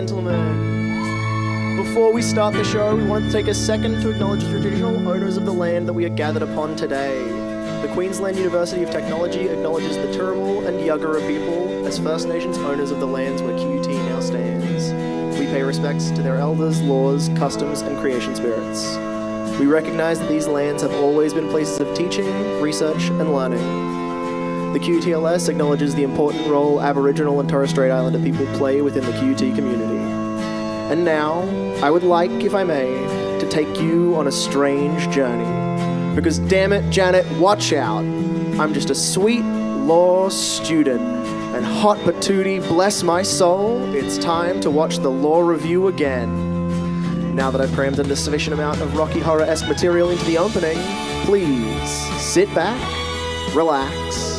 gentlemen, before we start the show, we wanted to take a second to acknowledge the traditional owners of the land that we are gathered upon today. The Queensland University of Technology acknowledges the Turrbal and Yuggera people as First Nations owners of the lands where QUT now stands. We pay respects to their elders, laws, customs, and creation spirits. We recognise that these lands have always been places of teaching, research, and learning. The QUTLS acknowledges the important role Aboriginal and Torres Strait Islander people play within the QUT community. And now, I would like, if I may, to take you on a strange journey. Because damn it, Janet, watch out. I'm just a sweet law student. And hot patootie, bless my soul, it's time to watch the Law Revue again. Now that I've crammed in a sufficient amount of Rocky Horror-esque material into the opening, please sit back, relax,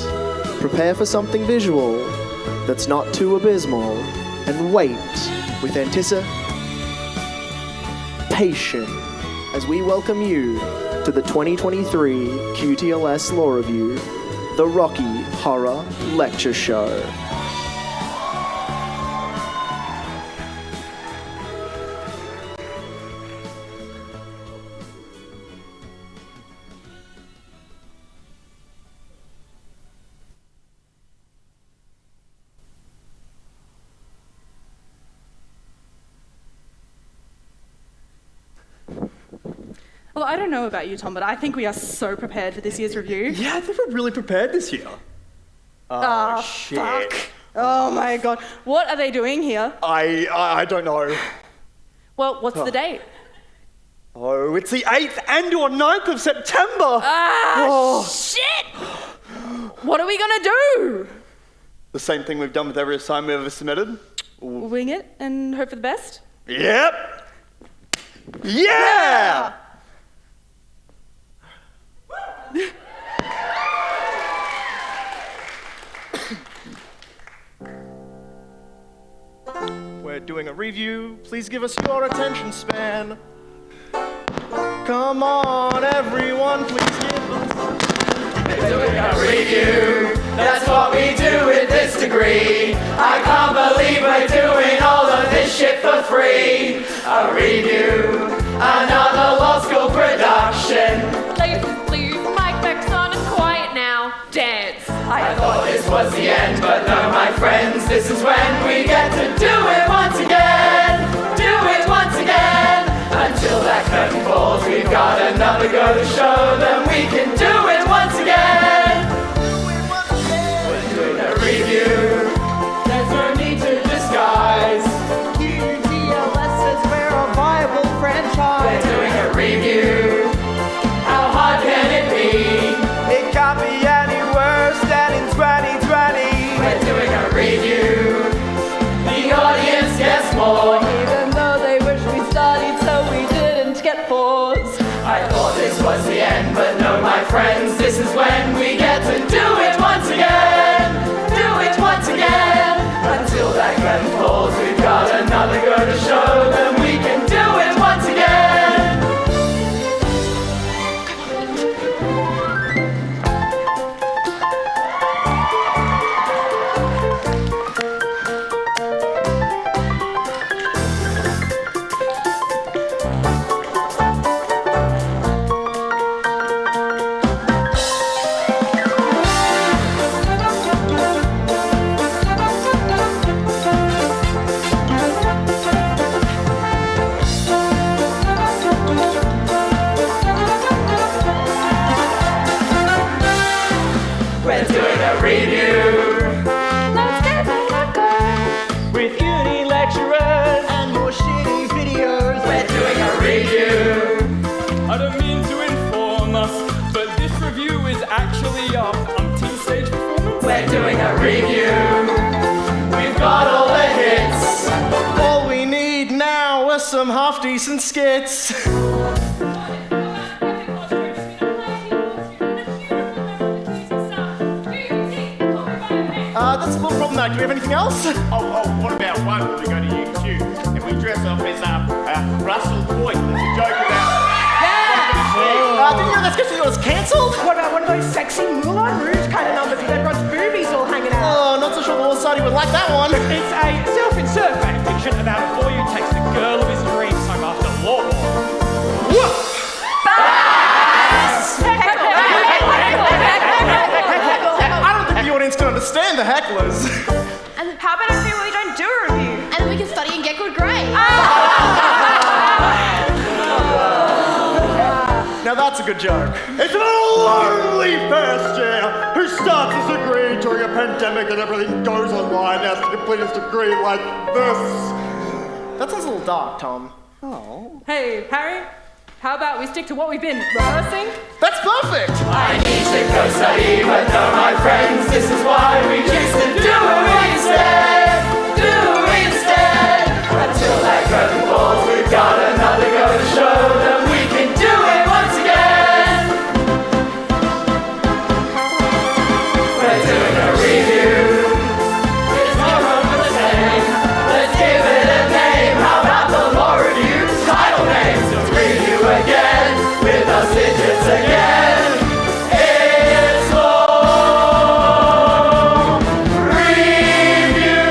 prepare for something visual that's not too abysmal, and wait with anticipation as we welcome you to the 2023 QUTLS Law Revue, the Rocky Horror Lecture Show. Well, I don't know about you, Tom, but I think we are so prepared for this year's review. Yeah, I think we're really prepared this year. Oh, shit. Fuck. Oh my god. What are they doing here? I don't know. Well, what's the date? Oh, it's the 8th and or 9th of September. Shit! What are we gonna do? The same thing we've done with every assignment we've ever submitted. Wing it and hope for the best? Yep. Yeah! We're doing a review. Please give us your attention span. Come on, everyone, please give us. We're doing a review. That's what we do with this degree. I can't believe we're doing all of this shit for free. A review, another law school production. Please, mic back's on and quiet now. Dance. I thought this was the end, but no, my friends, this is when we get to do it once again. Do it once again. Until that curtain falls, we've got another go to show them we can do it once again. We're doing a review. There's no need to disguise. QUTLS says we're a viable franchise. We're doing a review. How hard can it be? It can't be any worse than in 2020. We're doing a review. The audience gets more. Even though they wish we studied so we didn't get fours. I thought this was the end, but no, my friends, this is when we get to do it once again. Do it once again. Until that curtain falls, we've got another go to show them we can do it once again. We're doing a review. Let's get back With uni lecturers and more shitty videos. We're doing a review. I don't mean to inform us, but this review is actually our umpteenth stage performance. We're doing a review. We've got all the hits. All we need now are some half-decent skits. That's a little problematic. Do we have anything else? Oh, what about one when we go to UQ and we dress up as Russell Boyd? There's a joke about... Didn't you know that sketch was cancelled? What about one of those sexy Moulin Rouge kind of numbers with everyone's boobies all hanging out? Oh, not so sure the Law Society would like that one. It's a self-insert fan fiction about a for hecklers. And how about I say we don't do a review? And then we can study and get good grades. Now that's a good joke. It's about a lonely first year who starts his degree during a pandemic and everything goes online and has to complete his degree like this. That sounds a little dark, Tom. Hey, Harry, how about we stick to what we've been rehearsing? That's perfect! I need to go study, but no, my friends, this is why we choose to do instead. Until that curtain falls, we've got another go to show that we can do it once again. We're doing a review. It's not wrong for the same. Let's give it a name. How about the Law Revue? Title names. Let's review again with us digits again. It's Law Review.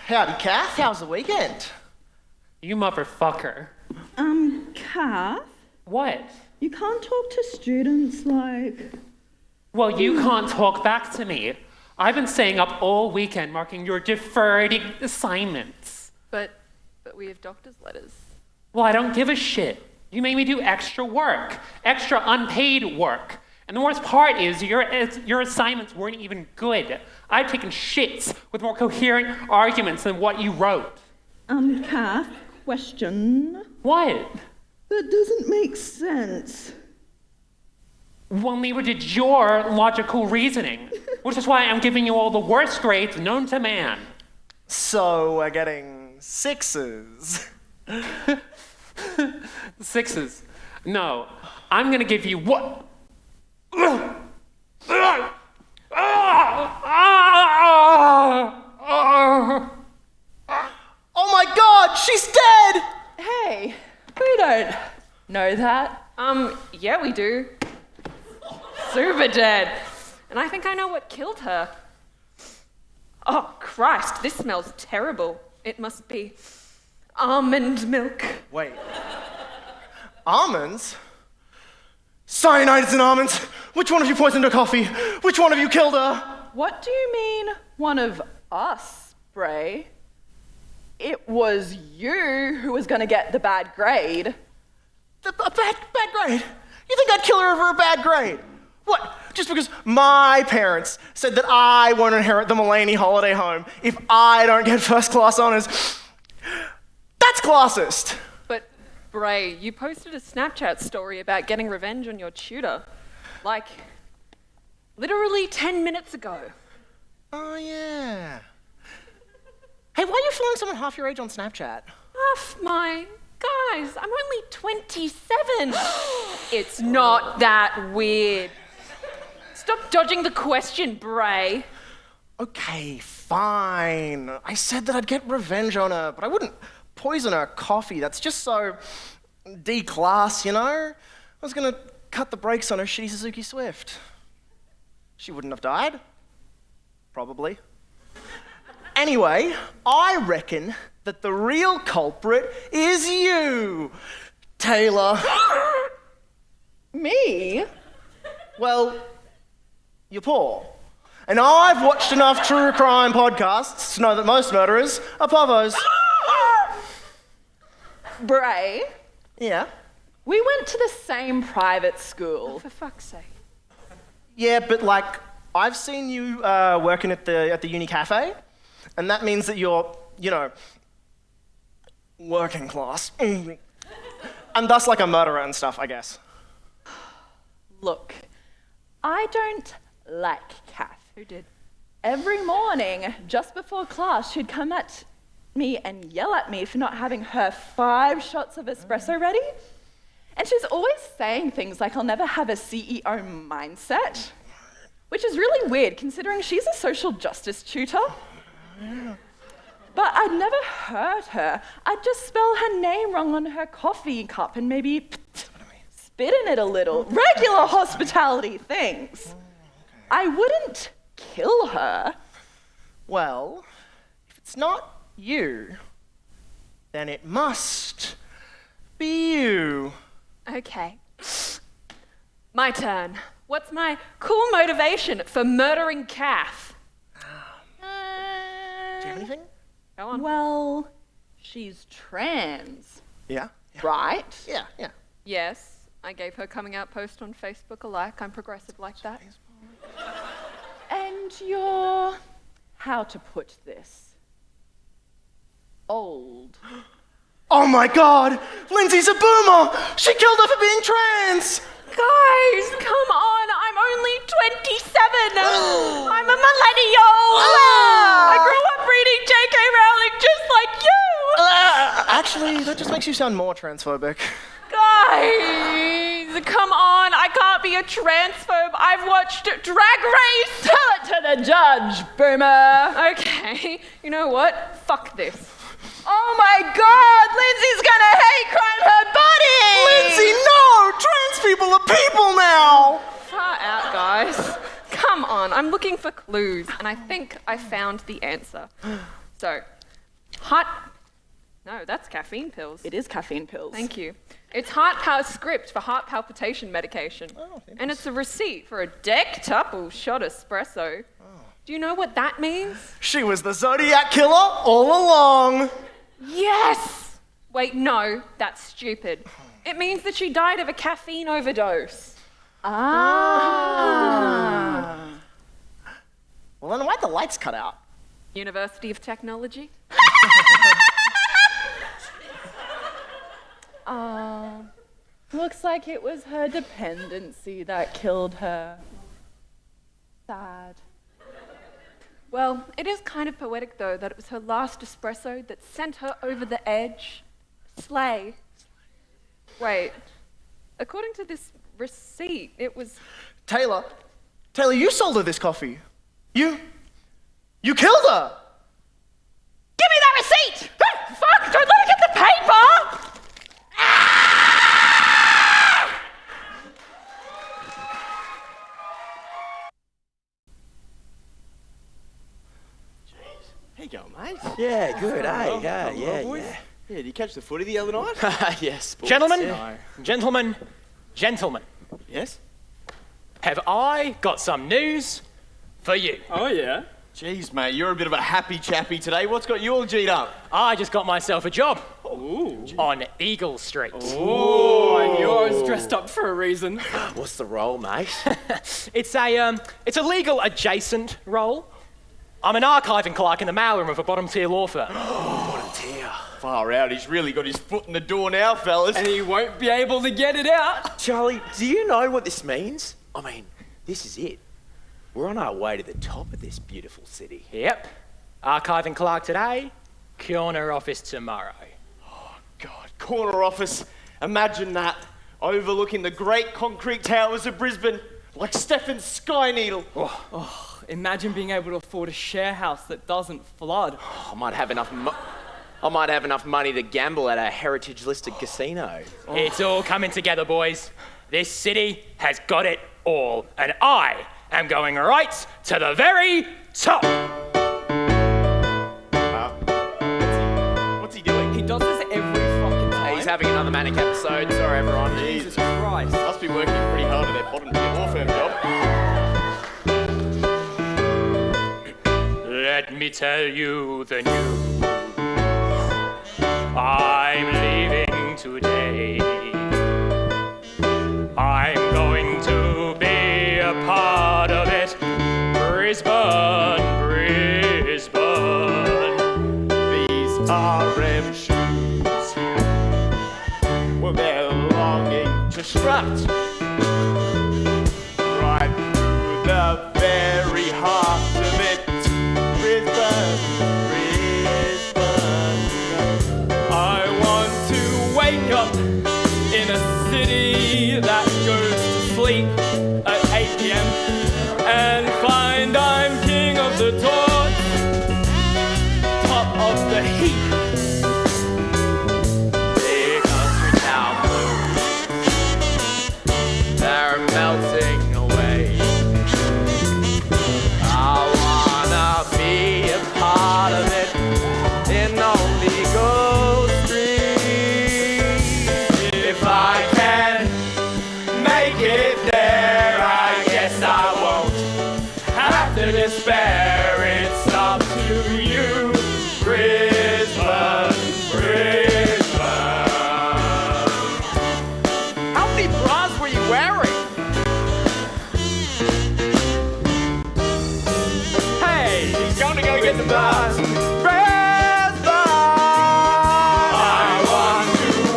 Howdy, Kath. How's the weekend? You motherfucker. Kath, What? you can't talk to students like... Well, you can't talk back to me. I've been staying up all weekend marking your deferred assignments. But we have doctor's letters. Well, I don't give a shit. You made me do extra work, extra unpaid work. And the worst part is your assignments weren't even good. I've taken shits with more coherent arguments than what you wrote. Kath, question. What? That doesn't make sense. Well, neither did your logical reasoning, which is why I'm giving you all the worst grades known to man. So we're getting 6s. 6s. No, I'm gonna give you what? Yeah, we do. Super dead. And I think I know what killed her. Oh, Christ, this smells terrible. It must be almond milk. Wait. Almonds? Cyanide is in almonds. Which one of you poisoned her coffee? Which one of you killed her? What do you mean, one of us, Bray? It was you who was going to get the bad grade. A bad grade? You think I'd kill her over a bad grade? What? Just because my parents said that I won't inherit the Mulaney holiday home if I don't get first-class honours? That's classist. But, Bray, you posted a Snapchat story about getting revenge on your tutor. Like, literally 10 minutes ago. Oh, yeah. Hey, why are you following someone half your age on Snapchat? Half my... Guys, I'm only 27. It's not that weird. Stop dodging the question, Bray. Okay, fine. I said that I'd get revenge on her, but I wouldn't poison her coffee. That's just so D-class, you know? I was gonna cut the brakes on her shitty Suzuki Swift. She wouldn't have died. Probably. Anyway, I reckon that the real culprit is you, Taylor. Me? Well, you're poor. And I've watched enough true crime podcasts to know that most murderers are povos. Bray? Yeah? We went to the same private school. Oh, for fuck's sake. Yeah, but like, I've seen you working at the uni cafe, and that means that you're, you know, working class. And thus like a murderer and stuff, I guess. Look, I don't like Kath. Who did? Every morning, just before class, she'd come at me and yell at me for not having her 5 shots of espresso ready. And she's always saying things like, I'll never have a CEO mindset, which is really weird considering she's a social justice tutor. But I'd never hurt her. I'd just spell her name wrong on her coffee cup and maybe spit in it a little. Regular hospitality things. I wouldn't kill her. Well, if it's not you, then it must be you. Okay. My turn. What's my cool motivation for murdering Kath? Do you have anything? Go on. Well, she's trans, Yeah? right? Yeah. Yes, I gave her coming out post on Facebook a like. I'm progressive like that. And you're, how to put this, old. Oh my god! Lindsay's a boomer! She killed her for being trans! Guys, come on, I'm only 27. I'm a millennial. I grew up reading J.K. Rowling just like you. Actually, that just makes you sound more transphobic. Guys, come on, I can't be a transphobe. I've watched Drag Race. Tell it to the judge, boomer. Okay, you know what? Fuck this. Oh my god, Lindsay's gonna hate crime her body! Lindsay, no! Trans people are people now! Far out, guys. Come on, I'm looking for clues, and I think I found the answer. So, no, that's caffeine pills. It is caffeine pills. Thank you. It's heart power script for heart palpitation medication. Oh, and it's a receipt for a dectuple shot espresso. Oh. Do you know what that means? She was the Zodiac killer all along. Yes! Wait, no, that's stupid. It means that she died of a caffeine overdose. Ah. Well, then why'd the lights cut out? University of Technology? Looks like it was her dependency that killed her. Sad. Well, it is kind of poetic, though, that it was her last espresso that sent her over the edge. Slay. Wait. According to this receipt, it was... Taylor, you sold her this coffee. You killed her! Give me that receipt! Fuck! Don't let her get the paper! you going, mate? Yeah, good, Well, yeah. Yeah, did you catch the footy the other night? Yes, sports. Gentlemen. Yes? Have I got some news for you? Oh, yeah? Jeez, mate, you're a bit of a happy chappy today. What's got you all G'd up? I just got myself a job. Ooh. On Eagle Street. Oh, I knew I was dressed up for a reason. What's the role, mate? It's a legal adjacent role. I'm an archiving clerk in the mailroom of a bottom-tier law firm. Bottom tier. Far out, he's really got his foot in the door now, fellas. And he won't be able to get it out. Charlie, do you know what this means? I mean, this is it. We're on our way to the top of this beautiful city. Yep. Archiving clerk today, corner office tomorrow. Oh, God, corner office. Imagine that. Overlooking the great concrete towers of Brisbane, like Stefan's Sky Needle. Oh, imagine being able to afford a share house that doesn't flood. I might have enough money to gamble at a heritage-listed casino. It's all coming together, boys. This city has got it all, and I am going right to the very top. What's he doing? He does this every fucking time. He's having another manic episode. Sorry, everyone. Jesus Christ. Must be working pretty hard at their bottom tier law firm job. Let me tell you the news. I'm leaving today. I'm going to be a part of it. Brisbane. These are Rem shoes. Well, they're longing to strut right through the very heart of it. Brisbane. I want to wake up in a city that goes to sleep at 8 p.m. and find I'm king of the torch, top of the heap. Big country town blues, they're melting away. I wanna be a part of it in only Eagle Street. If I can make it there, I guess I won't have to despair. It's up to you, Brisbane. How many bras were you wearing? Hey, he's going to go get the bars.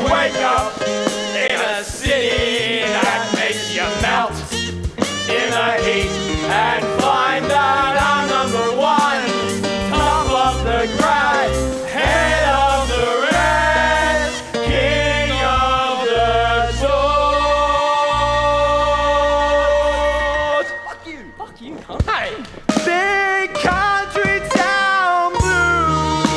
Wake up in a city that makes you melt in the heat and find that I'm number one, top of the grass, head of the rest, king of the sword. Fuck you, cunt. Hey, big country town blues.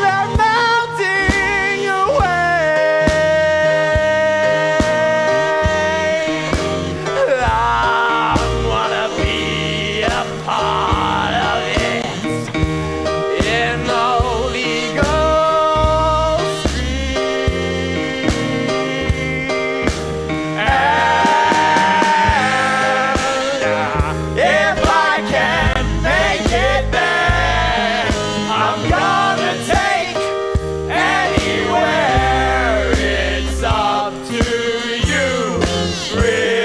They're melting away. I wanna be a part of it in Old Eagle Street. And if I can make it there, I'm gonna take anywhere. It's up to you, Brisbane.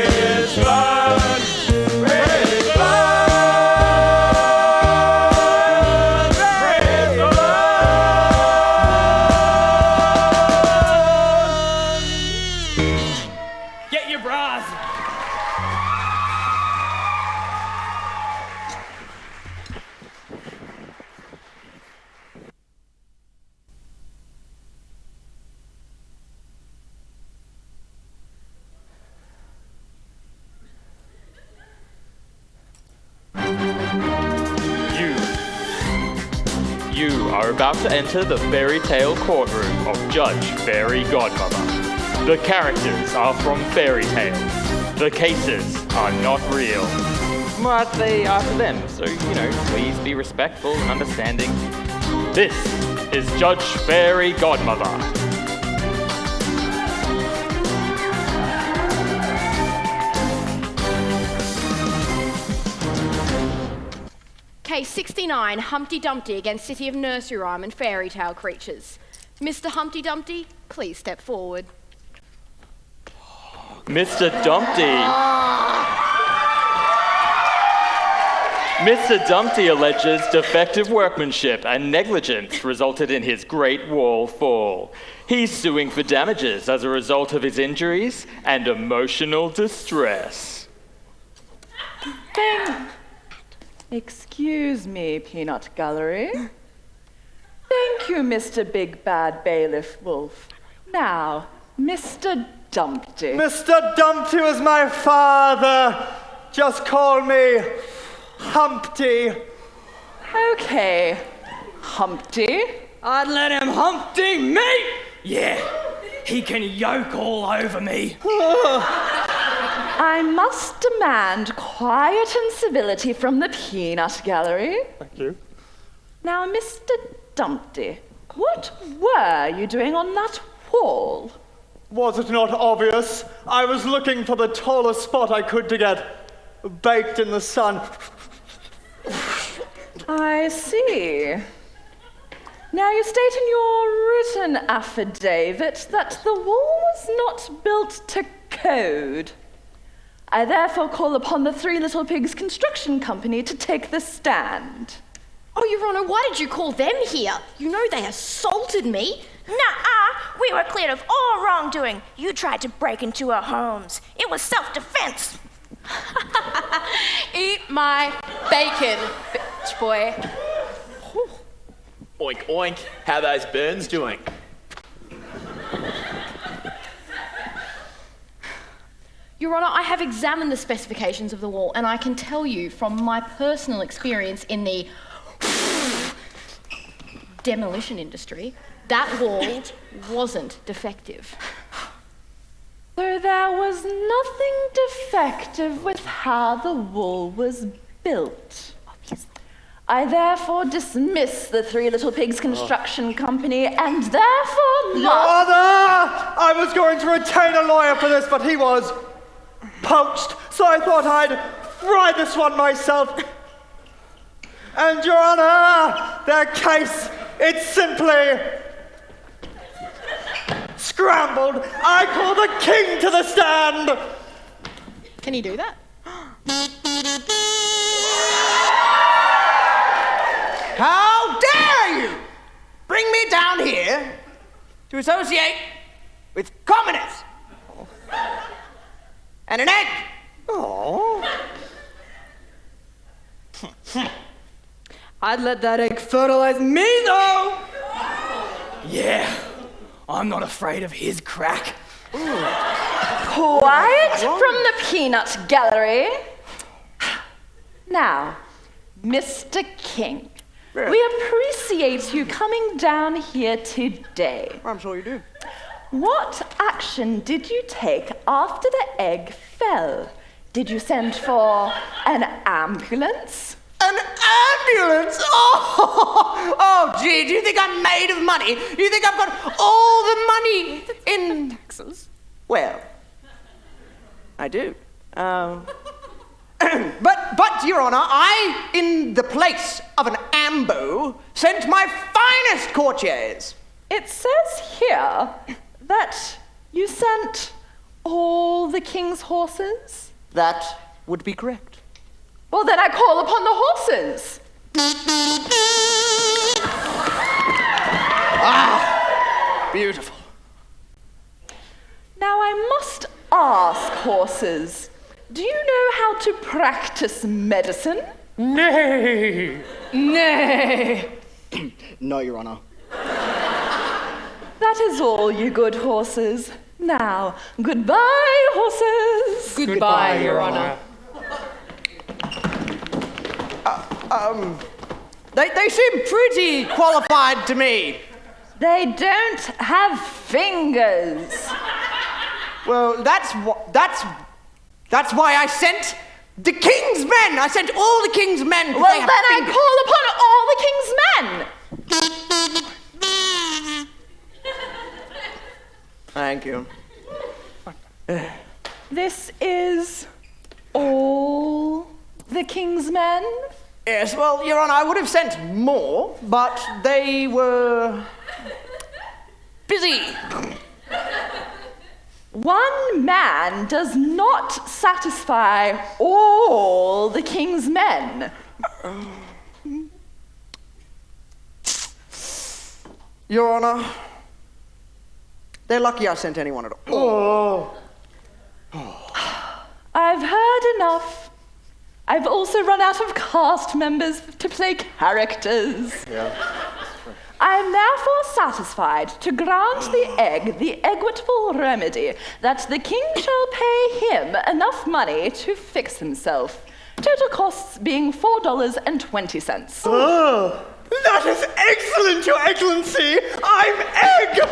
Get your bras. You are about to enter the fairy tale courtroom of Judge Fairy Godmother. The characters are from fairy tales. The cases are not real. But they are for them, so, please be respectful and understanding. This is Judge Fairy Godmother. Case 69, Humpty Dumpty against City of Nursery Rhyme and Fairy Tale Creatures. Mr. Humpty Dumpty, please step forward. Mr. Dumpty. Mr. Dumpty alleges defective workmanship and negligence resulted in his Great Wall fall. He's suing for damages as a result of his injuries and emotional distress. Excuse me, Peanut Gallery. Thank you, Mr. Big Bad Bailiff Wolf. Now, Mr. Dumpty. Mr. Dumpty was my father. Just call me Humpty. Okay, Humpty. I'd let him Humpty me! Yeah, he can yoke all over me. I must demand quiet and civility from the Peanut Gallery. Thank you. Now, Mr. Dumpty, what were you doing on that wall? Was it not obvious? I was looking for the tallest spot I could to get baked in the sun. I see. Now, you state in your written affidavit that the wall was not built to code. I therefore call upon the Three Little Pigs Construction Company to take the stand. Oh, Your Honour, why did you call them here? You know they assaulted me. Nuh-uh, we were cleared of all wrongdoing. You tried to break into our homes. It was self-defense. Eat my bacon, bitch boy. Oink, oink. How those burns doing? Your Honour, I have examined the specifications of the wall, and I can tell you from my personal experience in the demolition industry, that wall wasn't defective. So there was nothing defective with how the wall was built. Obviously. I therefore dismiss the Three Little Pigs Construction Company and therefore Your Honour! I was going to retain a lawyer for this, but he was poached, so I thought I'd ride this one myself. And Your Honour, their case, it's simply scrambled. I call the king to the stand. Can he do that? How dare you bring me down here to associate with commoners and an egg? Oh. I'd let that egg fertilize me, though! Yeah, I'm not afraid of his crack. Quiet from the Peanut Gallery. Now, Mr. King, we appreciate you coming down here today. I'm sure you do. What action did you take after the egg fell? Did you send for an ambulance? An ambulance? Oh, gee, do you think I'm made of money? Do you think I've got all the money in taxes? Well, I do. But, Your Honour, I, in the place of an ambo, sent my finest courtiers. It says here that you sent all the king's horses? That would be correct. Well, then I call upon the horses. Ah, beautiful. Now I must ask, horses, do you know how to practice medicine? Nay. Nay. No, Your Honour. That is all, you good horses. Now, goodbye, horses. Goodbye, Your Honour. They seem pretty qualified to me. They don't have fingers. Well, that's why I sent The king's men! I sent all the king's men! Well, then I call upon all the king's men! Thank you. This is all the king's men? Yes, well, Your Honour, I would have sent more, but they were busy. One man does not satisfy all the king's men. Your Honour, they're lucky I sent anyone at all. I've heard enough. I've also run out of cast members to play characters. Yeah. I am therefore satisfied to grant the egg the equitable remedy that the king shall pay him enough money to fix himself. Total costs being $4.20. Oh, that is excellent, Your Excellency! I'm egg!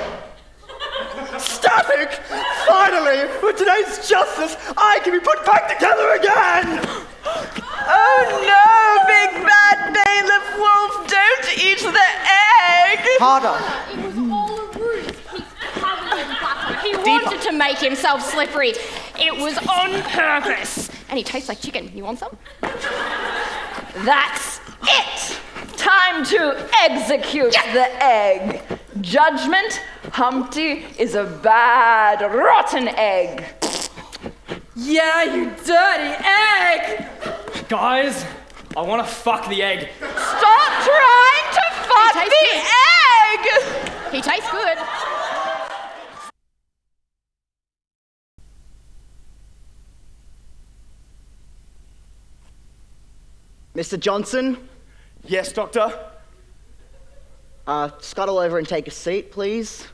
Static! Finally, with today's justice, I can be put back together again! Oh no, big bad bailiff wolf, don't eat the egg! Harder. It was all a ruse. He's covered in butter. He wanted to make himself slippery. It was on purpose. And he tastes like chicken. You want some? That's it! Time to execute the egg. Judgment, Humpty is a bad, rotten egg. Yeah, you dirty egg! Guys, I want to fuck the egg. Stop trying to fuck the egg! He tastes good. Mr. Johnson? Yes, Doctor? Scuttle over and take a seat, please.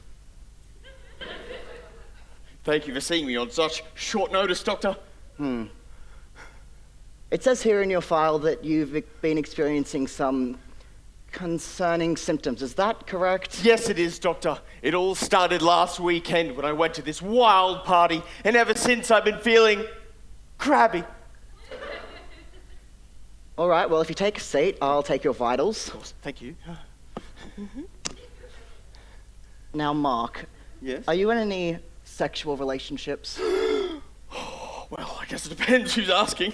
Thank you for seeing me on such short notice, Doctor. It says here in your file that you've been experiencing some concerning symptoms. Is that correct? Yes, it is, Doctor. It all started last weekend when I went to this wild party, and ever since I've been feeling crabby. All right, well, if you take a seat, I'll take your vitals. Of course, thank you. Now, Mark. Yes? Are you in any sexual relationships? Well, I guess it depends who's asking.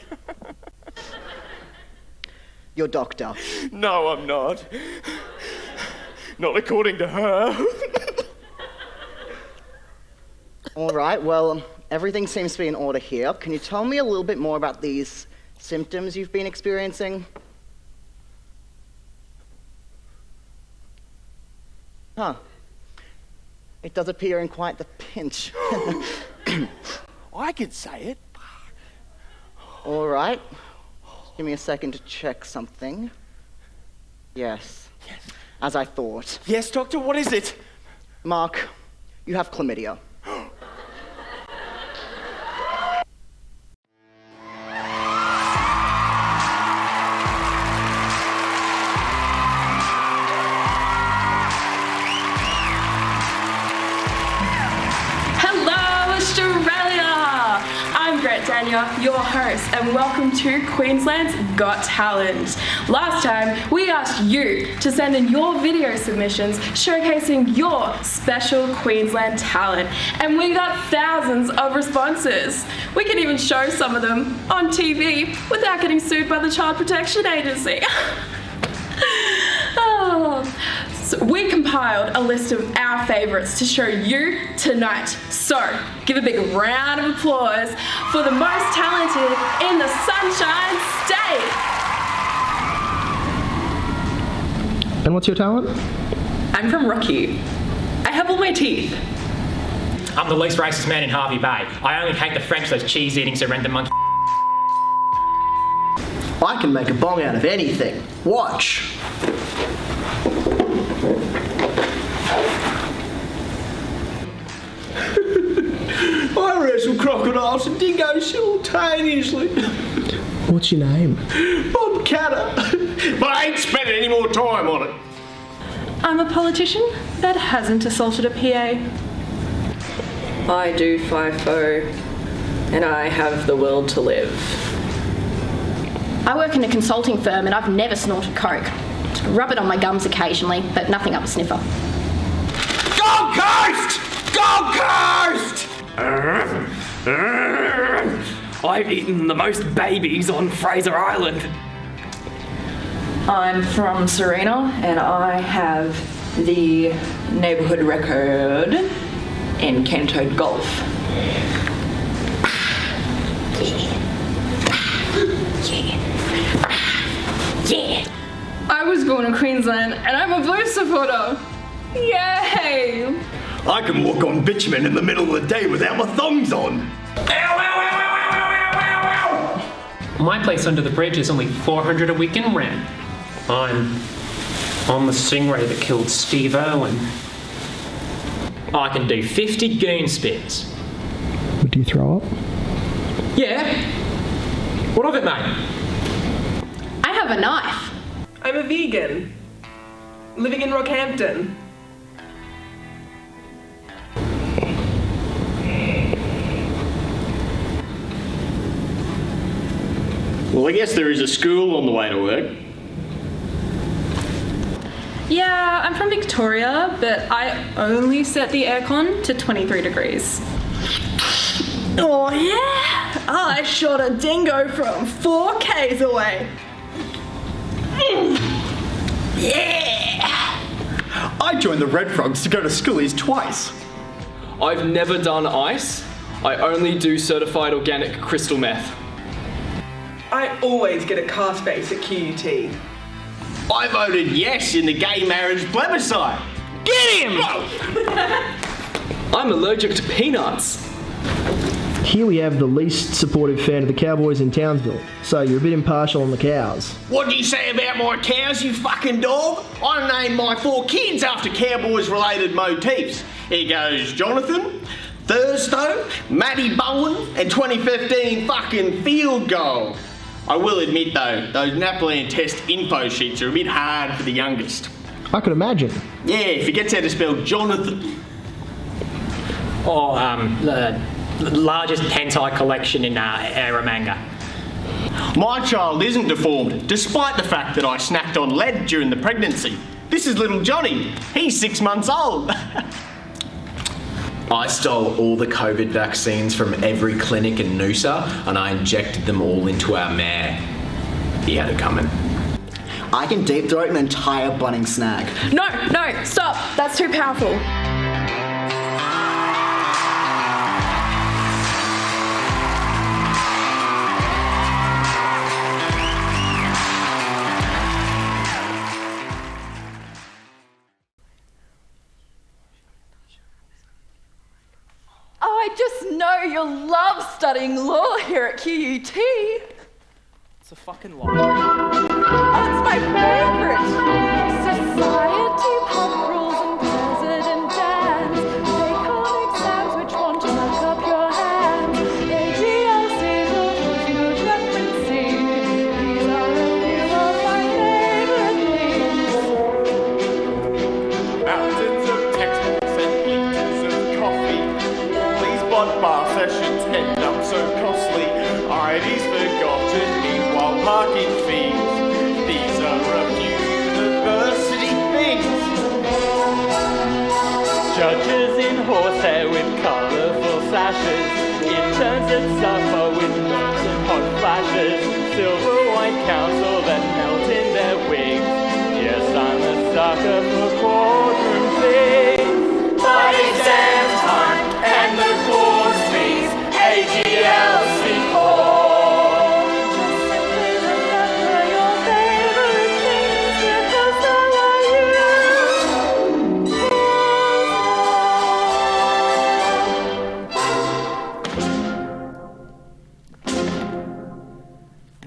Your doctor. No, I'm not. Not according to her. All right, well, everything seems to be in order here. Can you tell me a little bit more about these symptoms you've been experiencing? Huh. It does appear in quite the pinch. I could say it. All right. Give me a second to check something. Yes. As I thought. Yes, Doctor, what is it? Mark, you have chlamydia. Your host, and welcome to Queensland's Got Talent. Last time, we asked you to send in your video submissions showcasing your special Queensland talent, and we got thousands of responses. We can even show some of them on TV without getting sued by the Child Protection Agency. So we compiled a list of our favourites to show you tonight. So give a big round of applause for the most talented in the Sunshine State. And what's your talent? I'm from Rocky. I have all my teeth. I'm the least racist man in Harvey Bay. I only hate the French, those cheese-eating surrender monkey. I can make a bong out of anything. Watch. I wrestle crocodiles and dingoes simultaneously. What's your name? Bob Catter. But I ain't spending any more time on it. I'm a politician that hasn't assaulted a PA. I do FIFO, and I have the will to live. I work in a consulting firm and I've never snorted coke. Rub it on my gums occasionally, but nothing up a sniffer. Gold Coast! Gold Coast! I've eaten the most babies on Fraser Island. I'm from Serena and I have the neighbourhood record in Cantoed Golf. Yeah. I was born in Queensland and I'm a Blues supporter. Yay! I can walk on bitumen in the middle of the day without my thongs on. My place under the bridge is only $400 a week in rent. I'm on the stingray that killed Steve Irwin. I can do 50 goon spins. Do you throw up? Yeah. What of it, mate? I have a knife. I'm a vegan, living in Rockhampton. Well, I guess there is a school on the way to work. Yeah, I'm from Victoria, but I only set the aircon to 23 degrees. Oh yeah? I shot a dingo from 4 Ks away. Yeah! I joined the Red Frogs to go to schoolies twice. I've never done ice. I only do certified organic crystal meth. I always get a car space at QUT. I voted yes in the gay marriage plebiscite. Get him! I'm allergic to peanuts. Here we have the least supportive fan of the Cowboys in Townsville, so you're a bit impartial on the cows. What do you say about my cows, you fucking dog? I named my 4 kids after Cowboys-related motifs. Here goes Jonathan, Thursday, Matty Bowen, and 2015 fucking field goal. I will admit though, those Napoleon test info sheets are a bit hard for the youngest. I could imagine. Yeah, forgets how to spell Jonathan. Or, the largest hentai collection in Eromanga. My child isn't deformed, despite the fact that I snacked on lead during the pregnancy. This is little Johnny. He's 6 months old. I stole all the COVID vaccines from every clinic in Noosa and I injected them all into our mare. He had it coming. I can deep throat an entire Bunnings snack. No, stop. That's too powerful. Oh, I just know you'll love studying law here at QUT. It's a fucking lie. Oh, it's my favourite. Society, pub rules and president dance. Take on exams which want to knock up your hands. AGLCs or footnote referencing. These are a few of my favourite things. Mountains of textbooks and liters of coffee. These bar sessions end up so costly. ID's forgotten, meanwhile parking fees. These are a few university things. Judges in horsehair with colourful sashes. Interns that suffer with nerves and hot flashes. Silver white council that melt in their wigs. Yes, I'm a sucker for courtroom things. But exam time and the course fees, AGLC4.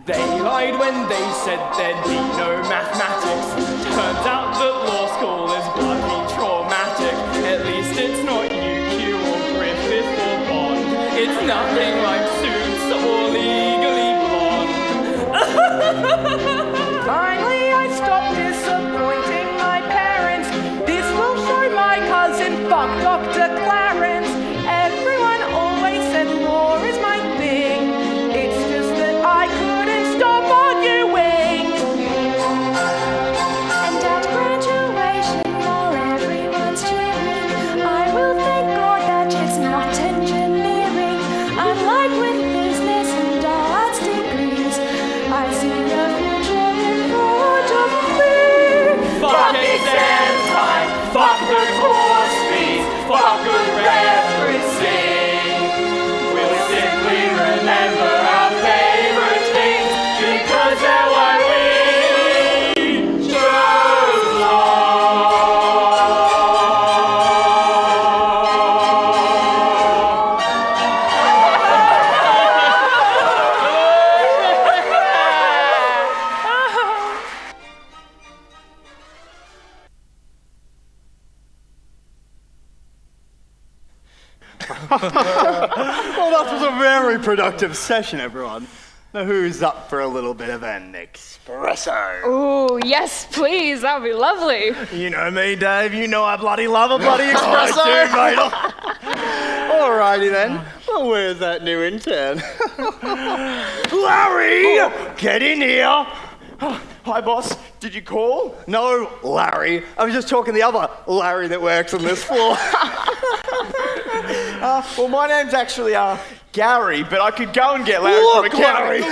They lied when they said there'd be no mathematics. Turns out that law school is bloody traumatic. At least it's not UQ or Griffith or Bond. It's nothing like Suits or Legally Blonde. Finally, I stopped disappointing my parents. This will show my cousin fuck Dr. Clarence. Everyone always said law is my thing. It's just that I couldn't stop arguing. Well, that was a very productive session, everyone. Now, who's up for a little bit of an espresso? Oh, yes, please. That would be lovely. You know me, Dave. You know I bloody love a bloody espresso. I do, mate. Alrighty then. Well, where's that new intern? Larry! Get in here! Hi, boss. Did you call? No, Larry. I was just talking the other Larry that works on this floor. Well, my name's actually Gary, but I could go and get Larry from Look, accounting.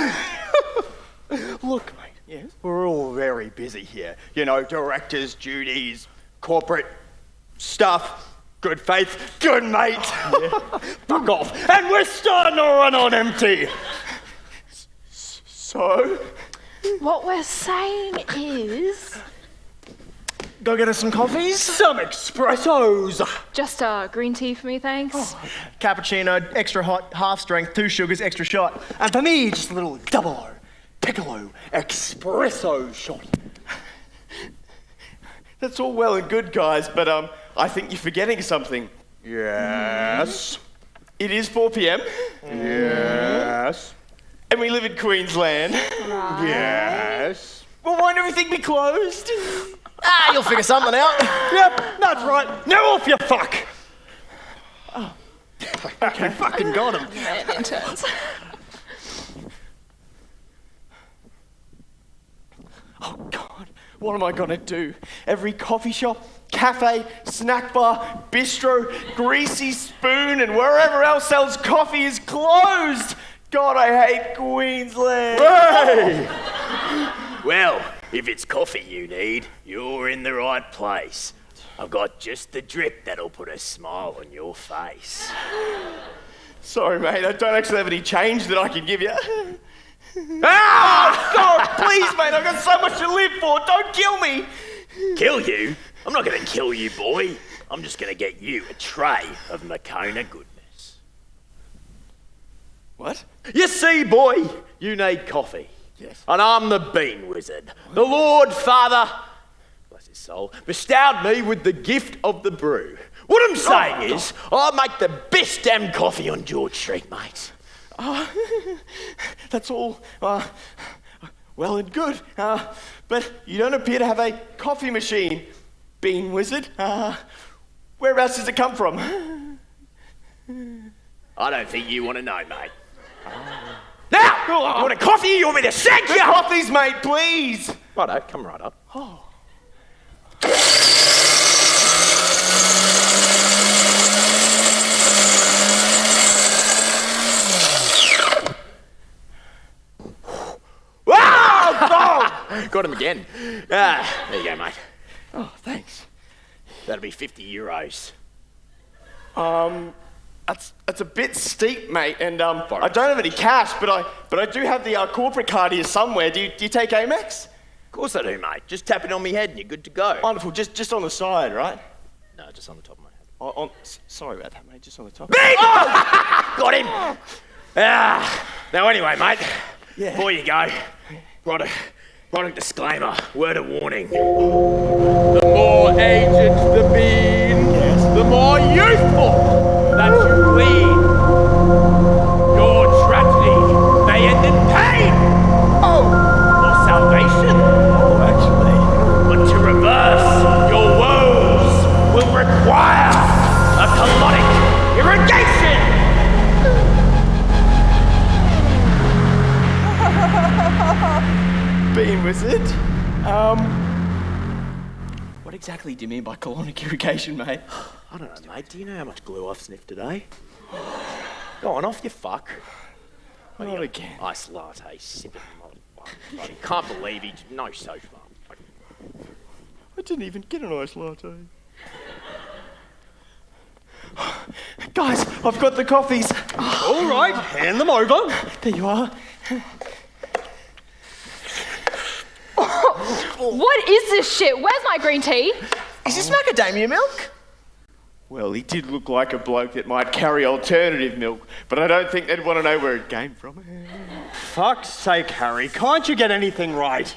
Larry! Look, mate. Yes? We're all very busy here. You know, directors' duties, corporate stuff, good faith, good mate. Fuck off. And we're starting to run on empty. So? What we're saying is... Go get us some coffees? Some espressos. Just green tea for me, thanks. Cappuccino, extra hot, half strength, 2 sugars, extra shot. And for me, just a little double O, piccolo, espresso shot. That's all well and good, guys, but I think you're forgetting something. Yes. It is 4 p.m. Yes. And we live in Queensland. Right. Yes. Well, won't everything be closed? You'll figure something out. Yep, that's right. Now off you fuck. Oh. Okay, fucking got him. Interns. Oh, God. What am I going to do? Every coffee shop, cafe, snack bar, bistro, greasy spoon, and wherever else sells coffee is closed. God, I hate Queensland. Hey! Well, if it's coffee you need, you're in the right place. I've got just the drip that'll put a smile on your face. Sorry, mate, I don't actually have any change that I can give you. Ah! God, please, mate, I've got so much to live for. Don't kill me. Kill you? I'm not going to kill you, boy. I'm just going to get you a tray of Makona goodness. What? You see, boy, you need coffee. Yes. And I'm the bean wizard. The Lord Father, bless his soul, bestowed me with the gift of the brew. What I'm saying is, I make the best damn coffee on George Street, mate. That's all well and good, but you don't appear to have a coffee machine, bean wizard. Whereabouts does it come from? I don't think you want to know, mate. Now, you want a coffee? You want me to shank you? Coffees, mate, please. Righto, come right up. Oh. Got him again. There you go, mate. Oh, thanks. That'll be 50 euros. That's a bit steep, mate, and I don't have any cash, but I do have the corporate card here somewhere. Do you take Amex? Of course I do, mate. Just tap it on my head and you're good to go. Wonderful. Just on the side, right? No, just on the top of my head. Sorry about that, mate. Just on the top. Got him! Now anyway, mate, before you go, write a disclaimer, word of warning. The more aged the bean, the more youthful that you lead. Your tragedy may end in pain. Or salvation. Actually. But to reverse your woes will require a colonic irrigation. Bean wizard. What exactly do you mean by colonic irrigation, mate? I don't know, mate. Do you know how much glue I've sniffed today? Go on, off you fuck. Not again. Ice latte, sipping. Can't believe he... No sofa. I didn't even get an ice latte. Guys, I've got the coffees. All right, hand them over. There you are. What is this shit? Where's my green tea? Is this macadamia milk? Well, he did look like a bloke that might carry alternative milk, but I don't think they'd want to know where it came from. Fuck's sake, Harry, can't you get anything right?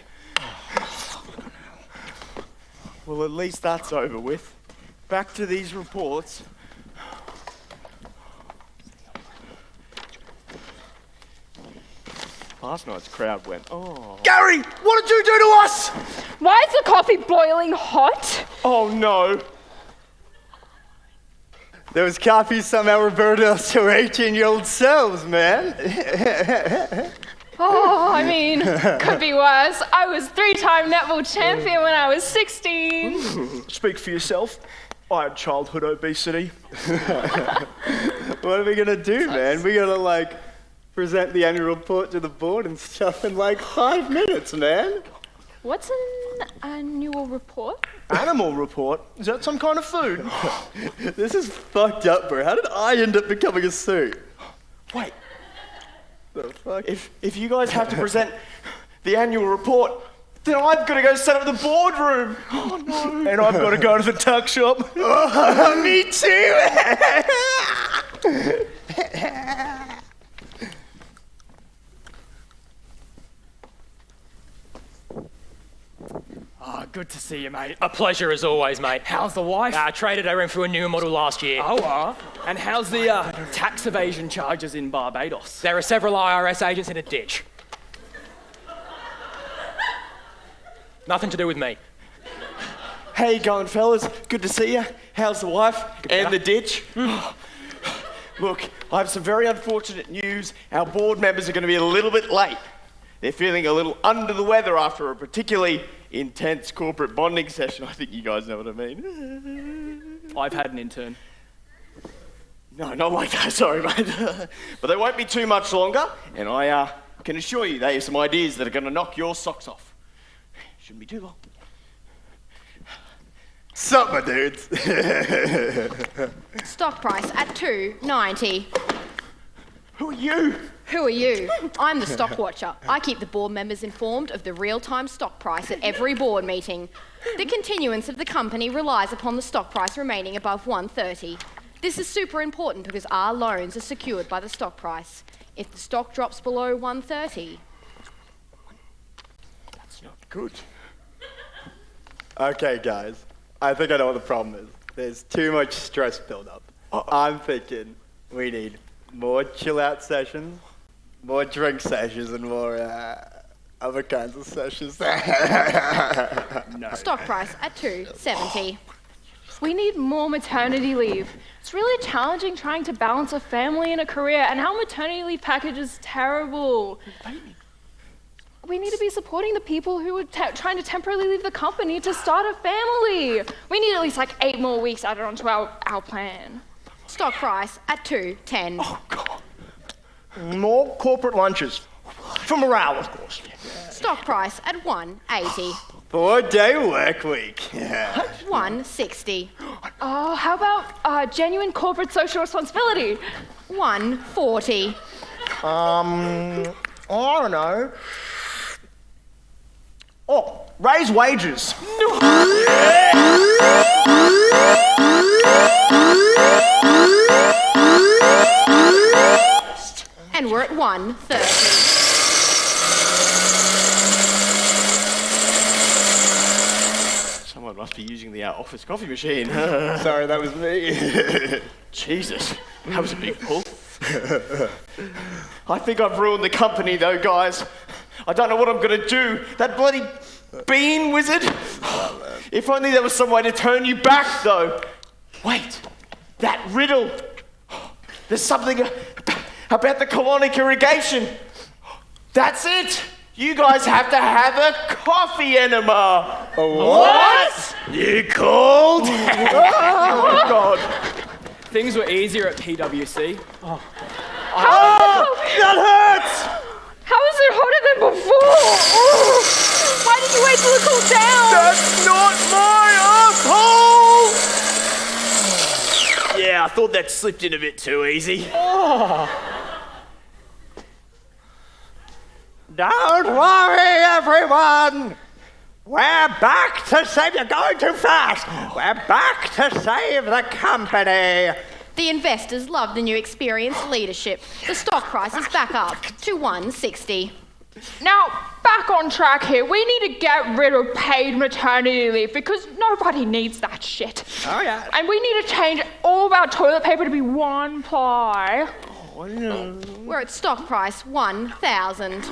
Well, at least that's over with. Back to these reports. Last night's crowd went, oh. Gary, what did you do to us? Why is the coffee boiling hot? Oh no. Those coffees somehow reverted us to our 18-year-old selves, man. Oh, I mean, could be worse. I was 3-time netball champion when I was 16. Speak for yourself. I had childhood obesity. What are we gonna do, man? We're gonna, present the annual report to the board and stuff in, 5 minutes, man. What's an annual report? Animal report? Is that some kind of food? This is fucked up, bro. How did I end up becoming a suit? Wait. The fuck? If you guys have to present the annual report, then I've got to go set up the boardroom. Oh no. And I've got to go to the tuck shop. Me too. Oh, good to see you, mate. A pleasure as always, mate. How's the wife? I traded her in for a new model last year. Oh, and how's the tax evasion charges in Barbados? There are several IRS agents in a ditch. Nothing to do with me. How you going, fellas? Good to see you. How's the wife and the ditch? Look, I have some very unfortunate news. Our board members are going to be a little bit late. They're feeling a little under the weather after a particularly intense corporate bonding session. I think you guys know what I mean. I've had an intern. No, not like that, sorry, mate. But they won't be too much longer, and I can assure you they have some ideas that are going to knock your socks off. Shouldn't be too long. Sup, my dudes? Stock price at $2.90. Who are you? Who are you? I'm the stock watcher. I keep the board members informed of the real-time stock price at every board meeting. The continuance of the company relies upon the stock price remaining above 130. This is super important because our loans are secured by the stock price. If the stock drops below 130... That's not good. Okay, guys. I think I know what the problem is. There's too much stress build-up. I'm thinking we need more chill-out sessions, more drink sessions, and more other kinds of sessions. No. Stock price at $2.70. We need more maternity leave. It's really challenging trying to balance a family and a career, and our maternity leave package is terrible. We need to be supporting the people who are trying to temporarily leave the company to start a family. We need at least 8 more weeks added onto our plan. Stock price at $2.10. Oh, God. More corporate lunches. For morale, of course. Stock price at $1.80. 4-day work week. $1.60. Oh, how about genuine corporate social responsibility? $1.40. I don't know. Oh, raise wages. And we're at $1.30. Someone must be using the office coffee machine. Sorry, that was me. Jesus, that was a big pull. I think I've ruined the company though, guys. I don't know what I'm gonna do. That bloody bean wizard. If only there was some way to turn you back though. Wait, that riddle. There's something about the colonic irrigation. That's it. You guys have to have a coffee enema. What? You called? Oh, God. Things were easier at PwC. Oh, that hurts! How is it hotter than before? Oh, why did you wait till it cooled down? That's not my asshole! Yeah, I thought that slipped in a bit too easy. Oh. Don't worry, everyone. We're back to save... You're going too fast. We're back to save the company. The investors love the new experienced leadership. The stock price is back up to $1.60. Now, back on track here. We need to get rid of paid maternity leave because nobody needs that shit. Oh, yeah. And we need to change all of our toilet paper to be one ply. We're at stock price 1,000. Yeah!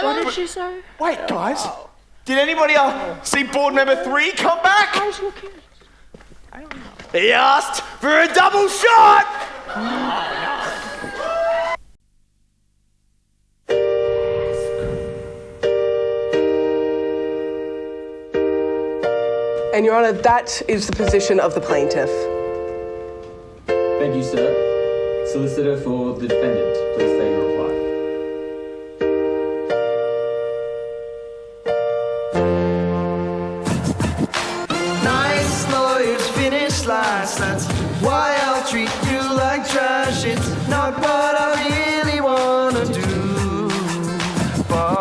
What did she say? Wait, guys. Did anybody see board member 3 come back? He asked for a double shot! And Your Honour, that is the position of the plaintiff. Thank you, sir. Solicitor for the defendant, please say your reply. Nice lawyers finish last, that's why I'll treat you like trash. It's not what I really wanna do, but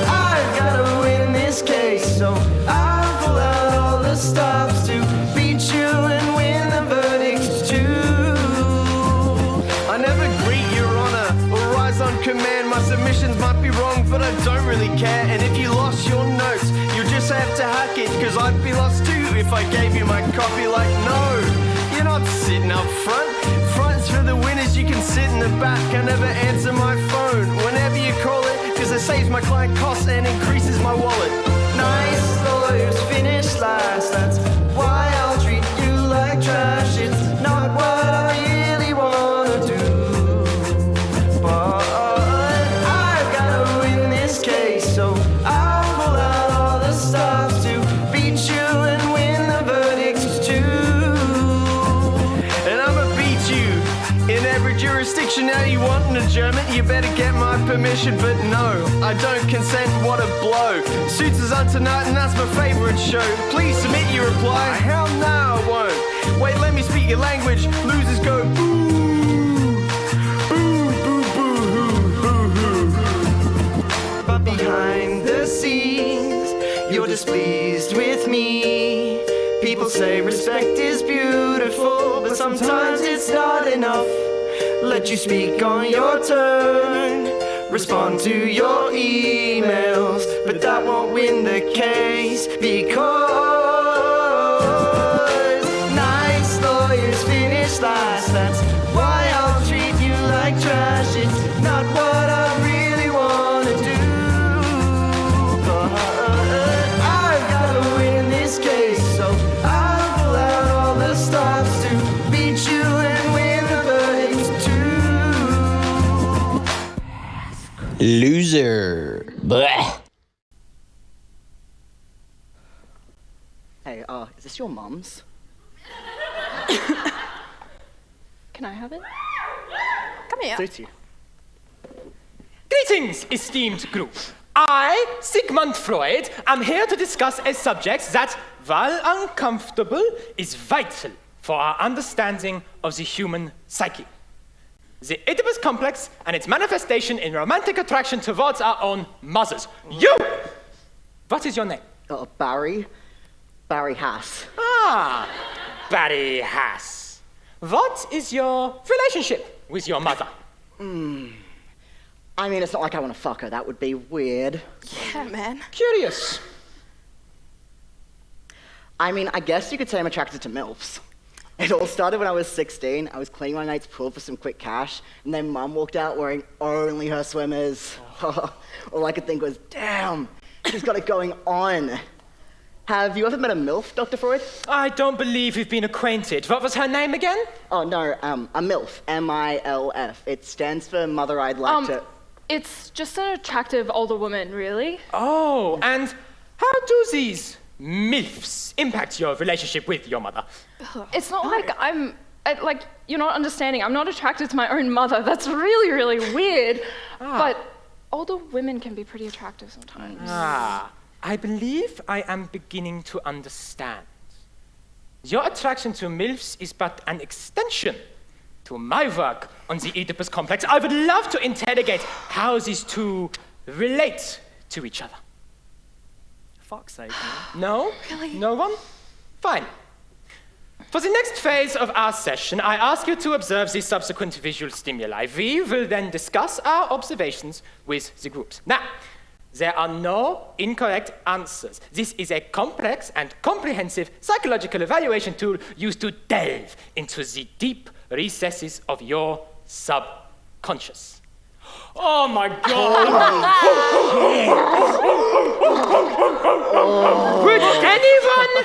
I've gotta win this case, so I'll pull out all the stops to beat you and win the verdict too. I never greet Your Honour or rise on command. My submissions might be wrong, but I don't really care. And if you lost your notes, you'll just have to hack it, cause I'd be lost too if I gave you my copy. Like, no, you're not sitting up front. Front's for the winners, you can sit in the back. I never answer my phone whenever you call it, cause it saves my client costs and increases my wallet. Nice lawyers finish last, that's why I'll treat you like trash. It's not what I really wanna do, but I've gotta win this case, so I'll pull out all the stops to beat you and win the verdict too. And I'ma beat you in every jurisdiction. Now you want an adjournment, you better get my permission. But no, I don't consent, what a blow. Suits is on tonight and that's my favourite show. Please submit your reply. Hell no, I won't. Wait, let me speak your language. Losers go boo. Boo, boo, boo, hoo, hoo, hoo. But behind the scenes, you're displeased with me. People say respect is beautiful, but sometimes it's not enough. Let you speak on your turn, respond to your emails, but that won't win the case, because nice lawyers finish last. That's why I'll treat you like trash. It's not what I really wanna do, but I've gotta win this case, so I'll pull out all the stops to beat you and win the verdict too. Loser. Blech. Hey, is this your mum's? Can I have it? Come here. Suits you. Greetings, esteemed group. I, Sigmund Freud, am here to discuss a subject that, while uncomfortable, is vital for our understanding of the human psyche. The Oedipus complex and its manifestation in romantic attraction towards our own mothers. You! What is your name? Barry. Barry Hass. Ah, Barry Hass. What is your relationship with your mother? I mean, it's not like I want to fuck her. That would be weird. Yeah, man. Curious. I mean, I guess you could say I'm attracted to MILFs. It all started when I was 16. I was cleaning my mate's pool for some quick cash, and then Mum walked out wearing only her swimmers. All I could think was, damn, she's got it going on. Have you ever met a MILF, Dr. Freud? I don't believe we've been acquainted. What was her name again? Oh, no, a MILF, M-I-L-F. It stands for Mother I'd Like to... It's just an attractive older woman, really. Oh, and how do these MILFs impact your relationship with your mother? It's not like like, you're not understanding. I'm not attracted to my own mother. That's really, really weird. But older women can be pretty attractive sometimes. I believe I am beginning to understand. Your attraction to MILFs is but an extension to my work on the Oedipus complex. I would love to interrogate how these two relate to each other. Fuck's sake, man. No? Really? No one? Fine. For the next phase of our session, I ask you to observe the subsequent visual stimuli. We will then discuss our observations with the groups. Now, There are no incorrect answers. This is a complex and comprehensive psychological evaluation tool used to delve into the deep recesses of your subconscious. Oh my God! Would anyone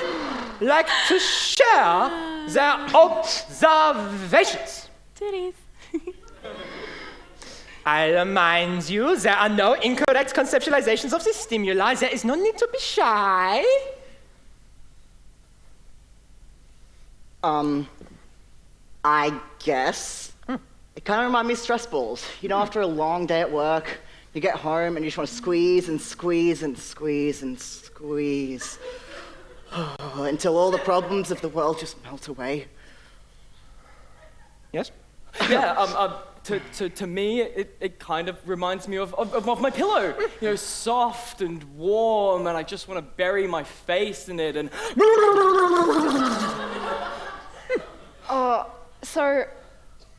like to share their observations? Titties. I remind you, there are no incorrect conceptualizations of the stimuli. There is no need to be shy. I guess. It kind of reminds me of stress balls. You know, after a long day at work, you get home and you just want to squeeze and squeeze and squeeze and squeeze until all the problems of the world just melt away. Yes? Yeah, to me, it kind of reminds me of my pillow. You know, soft and warm, and I just want to bury my face in it and... So,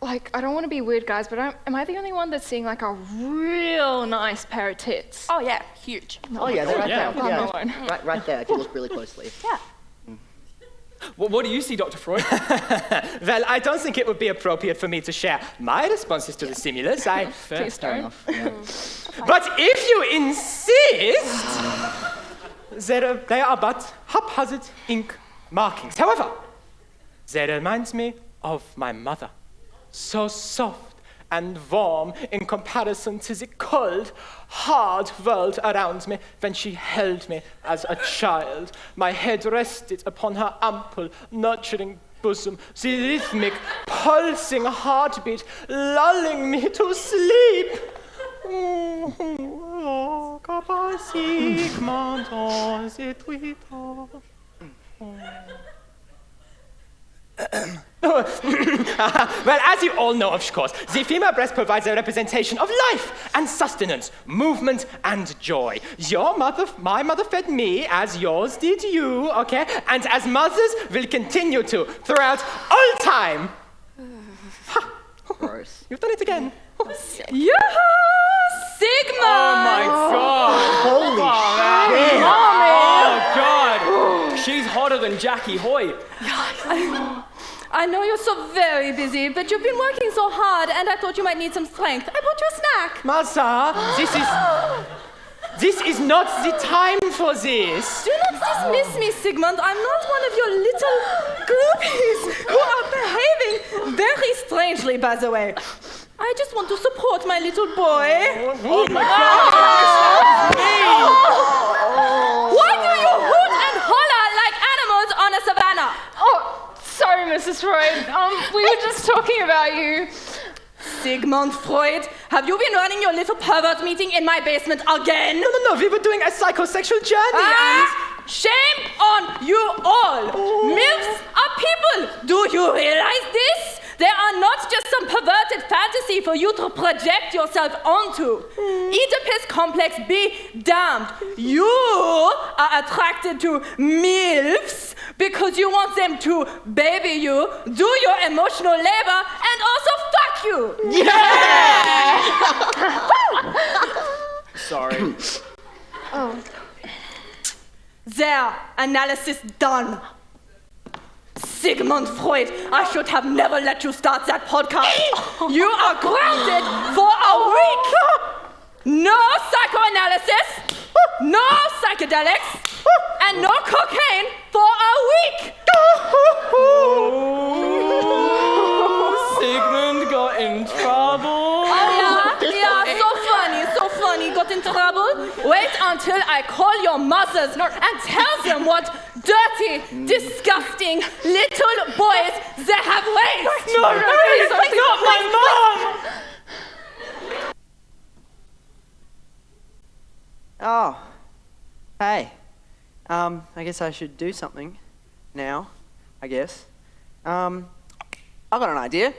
like, I don't want to be weird, guys, but am I the only one that's seeing, like, a real nice pair of tits? Oh, yeah, huge. Oh, yeah, they're right there. I'm Yeah. alone. Right there, if you look really closely. Yeah. What do you see, Dr. Freud? Well, I don't think it would be appropriate for me to share my responses to the stimulus. Please don't. But if you insist, they are but haphazard ink markings. However, they remind me of my mother. So soft and warm in comparison to the cold, hard world around me when she held me as a child. My head rested upon her ample, nurturing bosom, the rhythmic, pulsing heartbeat lulling me to sleep. Well, as you all know, of course, the female breast provides a representation of life and sustenance, movement and joy. My mother fed me as yours did you, okay? And as mothers will continue to throughout all time. Gross. You've done it again. Yoo-hoo! Sigma! Oh my God! Holy shit! Oh God! She's hotter than Jackie Hoy. I know you're so very busy, but you've been working so hard, and I thought you might need some strength. I brought you a snack. Martha, this is not the time for this. Do not dismiss me, Sigmund. I'm not one of your little groupies who are behaving very strangely, by the way. I just want to support my little boy. Oh my God! Why do you hoot and holler like animals on a savannah? Oh, sorry, Mrs. Freud. We were just talking about you. Sigmund Freud, have you been running your little pervert meeting in my basement again? No, we were doing a psychosexual journey and... Shame on you all! MILFs are people! Do you realize this? They are not just some perverted fantasy for you to project yourself onto. Oedipus complex be damned. You are attracted to MILFs because you want them to baby you, do your emotional labor, and also fuck you. Yeah! Sorry. Oh. There, analysis done. Sigmund Freud, I should have never let you start that podcast. You are grounded for a week. No psychoanalysis, no psychedelics, and no cocaine for a week. Sigmund got in trouble. Yeah, so funny, got in trouble. Wait until I call your mothers and tell them what dirty, disgusting little boys they have raised. No, please, not my mom! Oh, hey. I guess I should do something now, I guess. I've got an idea.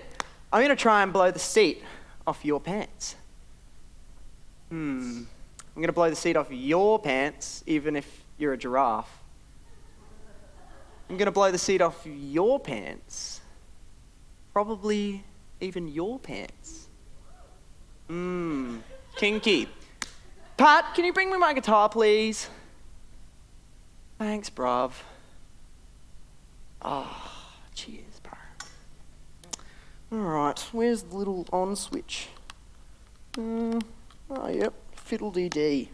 I'm gonna try and blow the seat off your pants. I'm gonna blow the seat off your pants, even if you're a giraffe. I'm gonna blow the seat off your pants. Probably even your pants. Kinky. Pat, can you bring me my guitar, please? Thanks, bruv. Oh, cheers, bro. Alright, where's the little on switch? Oh, yep, fiddle-dee-dee.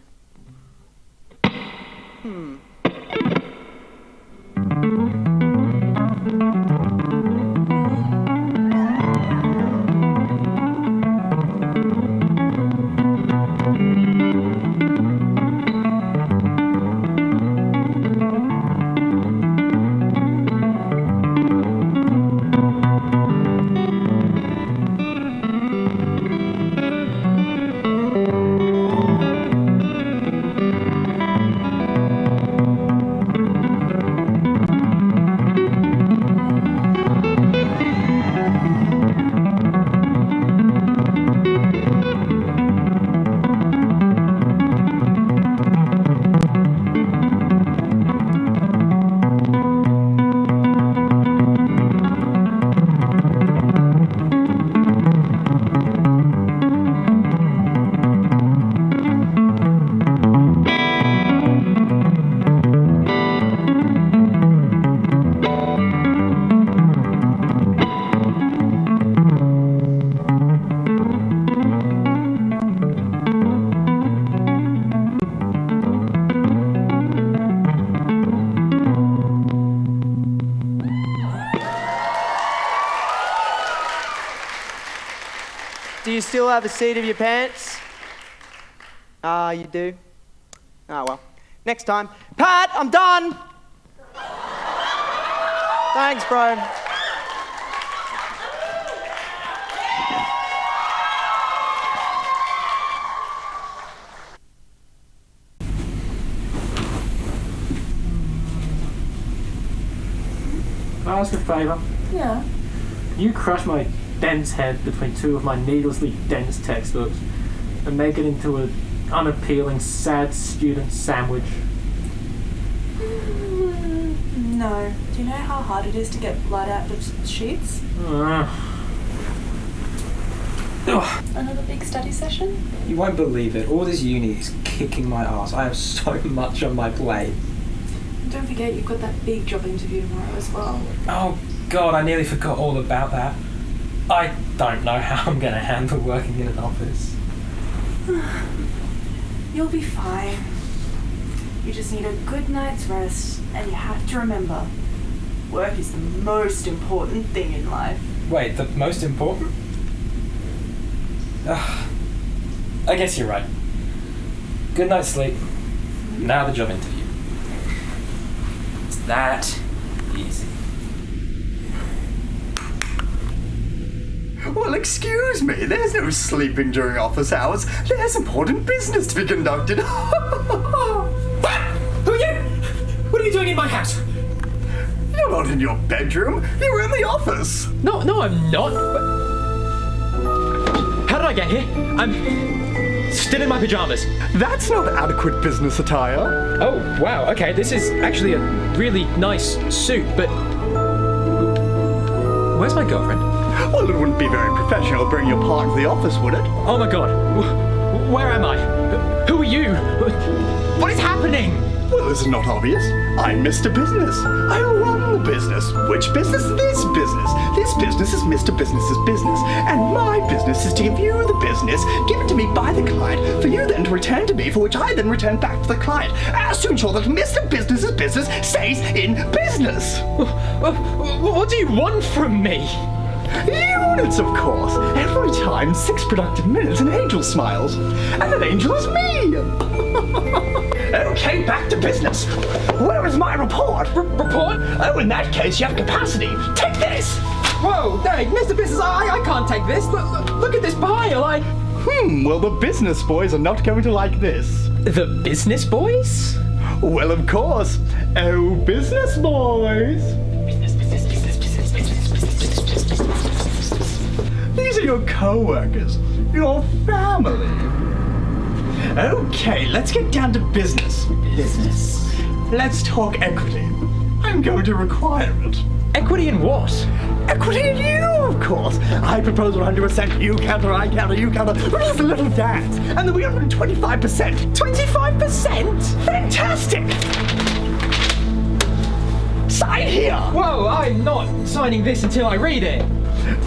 Do you still have a seat of your pants? Ah, you do? Ah, well. Next time. Pat, I'm done! Thanks, bro. Can I ask a favour? Yeah. You crush my dense head between two of my needlessly dense textbooks and make it into an unappealing, sad student sandwich. No. Do you know how hard it is to get blood out of sheets? Another big study session? You won't believe it. All this uni is kicking my ass. I have so much on my plate. Don't forget you've got that big job interview tomorrow as well. Oh God, I nearly forgot all about that. I don't know how I'm going to handle working in an office. You'll be fine. You just need a good night's rest, and you have to remember, work is the most important thing in life. Wait, the most important? I guess you're right. Good night's sleep. Now the job interview. It's that easy. Well, excuse me, there's no sleeping during office hours. There's important business to be conducted. What? Who are you? What are you doing in my house? You're not in your bedroom. You're in the office. No, I'm not. How did I get here? I'm still in my pajamas. That's not adequate business attire. Oh, wow, okay, this is actually a really nice suit, but... Where's my girlfriend? Well, it wouldn't be very professional bringing your partner to the office, would it? Oh my God, where am I? Who are you? What is happening? Well, is it not obvious? I'm Mr. Business. I run the business. Which business? This business. This business is Mr. Business's business. And my business is to give you the business given to me by the client, for you then to return to me, for which I then return back to the client, as to ensure that Mr. Business's business stays in business. What do you want from me? Units, of course. Every time, 6 productive minutes, an angel smiles. And that angel is me! Okay, back to business. Where is my report? Report? Oh, in that case, you have capacity. Take this! Whoa, hey, Mr. Business, I can't take this. Look at this pile, well, the business boys are not going to like this. The business boys? Well, of course. Oh, business boys. These are your co-workers, your family. Okay, let's get down to business. Business. Let's talk equity. I'm going to require it. Equity in what? Equity in you, of course. I propose 100%, you counter, I counter, you counter. We're just a little dance. And then we earn 25%. 25%? Fantastic! Sign here! Whoa, I'm not signing this until I read it.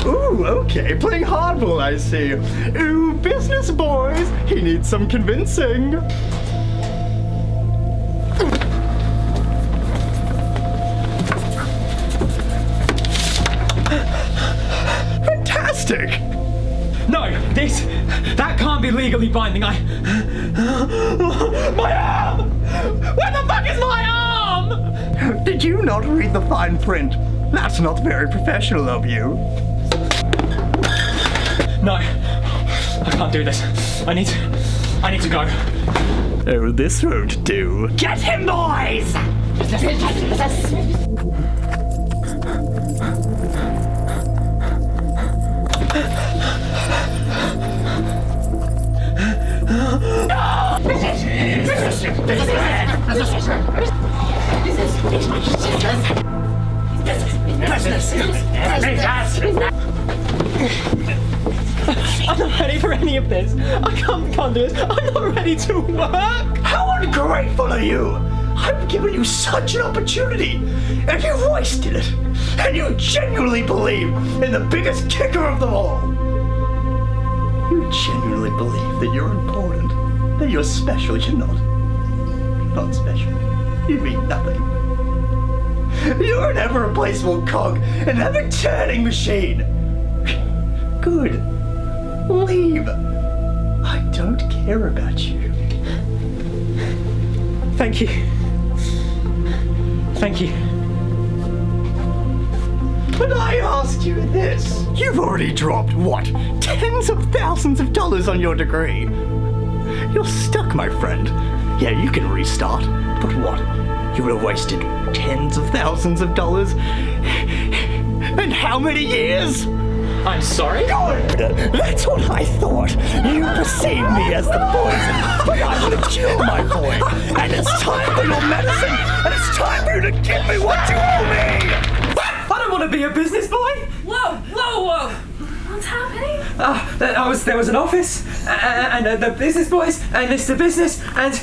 Ooh, okay, playing hardball, I see. Ooh, business boys, he needs some convincing. Fantastic! No, that can't be legally binding. My arm! Where the fuck is my arm? Did you not read the fine print? That's not very professional of you. No, I can't do this. I need to go. Oh, this won't do. Get him, boys! I'm not ready for any of this. I can't do this. I'm not ready to work. How ungrateful are you? I've given you such an opportunity, and you wasted it. And you genuinely believe in the biggest kicker of them all. You genuinely believe that you're important, that you're special. You're not. You're not special. You mean nothing. You're an ever-replaceable cog, an ever-turning machine. Good. Leave. I don't care about you. Thank you. Thank you. But I asked you this. You've already dropped, what, tens of thousands of dollars on your degree. You're stuck, my friend. Yeah, you can restart. But what? You would have wasted tens of thousands of dollars? And how many years? I'm sorry? Good! That's what I thought. You perceive me as the poison, but I'm the cure, my boy. And it's time for your medicine, and it's time for you to give me what you owe me! I don't want to be a business boy! Whoa! What's happening? There was an office, and the business boys, and Mr. Business, and...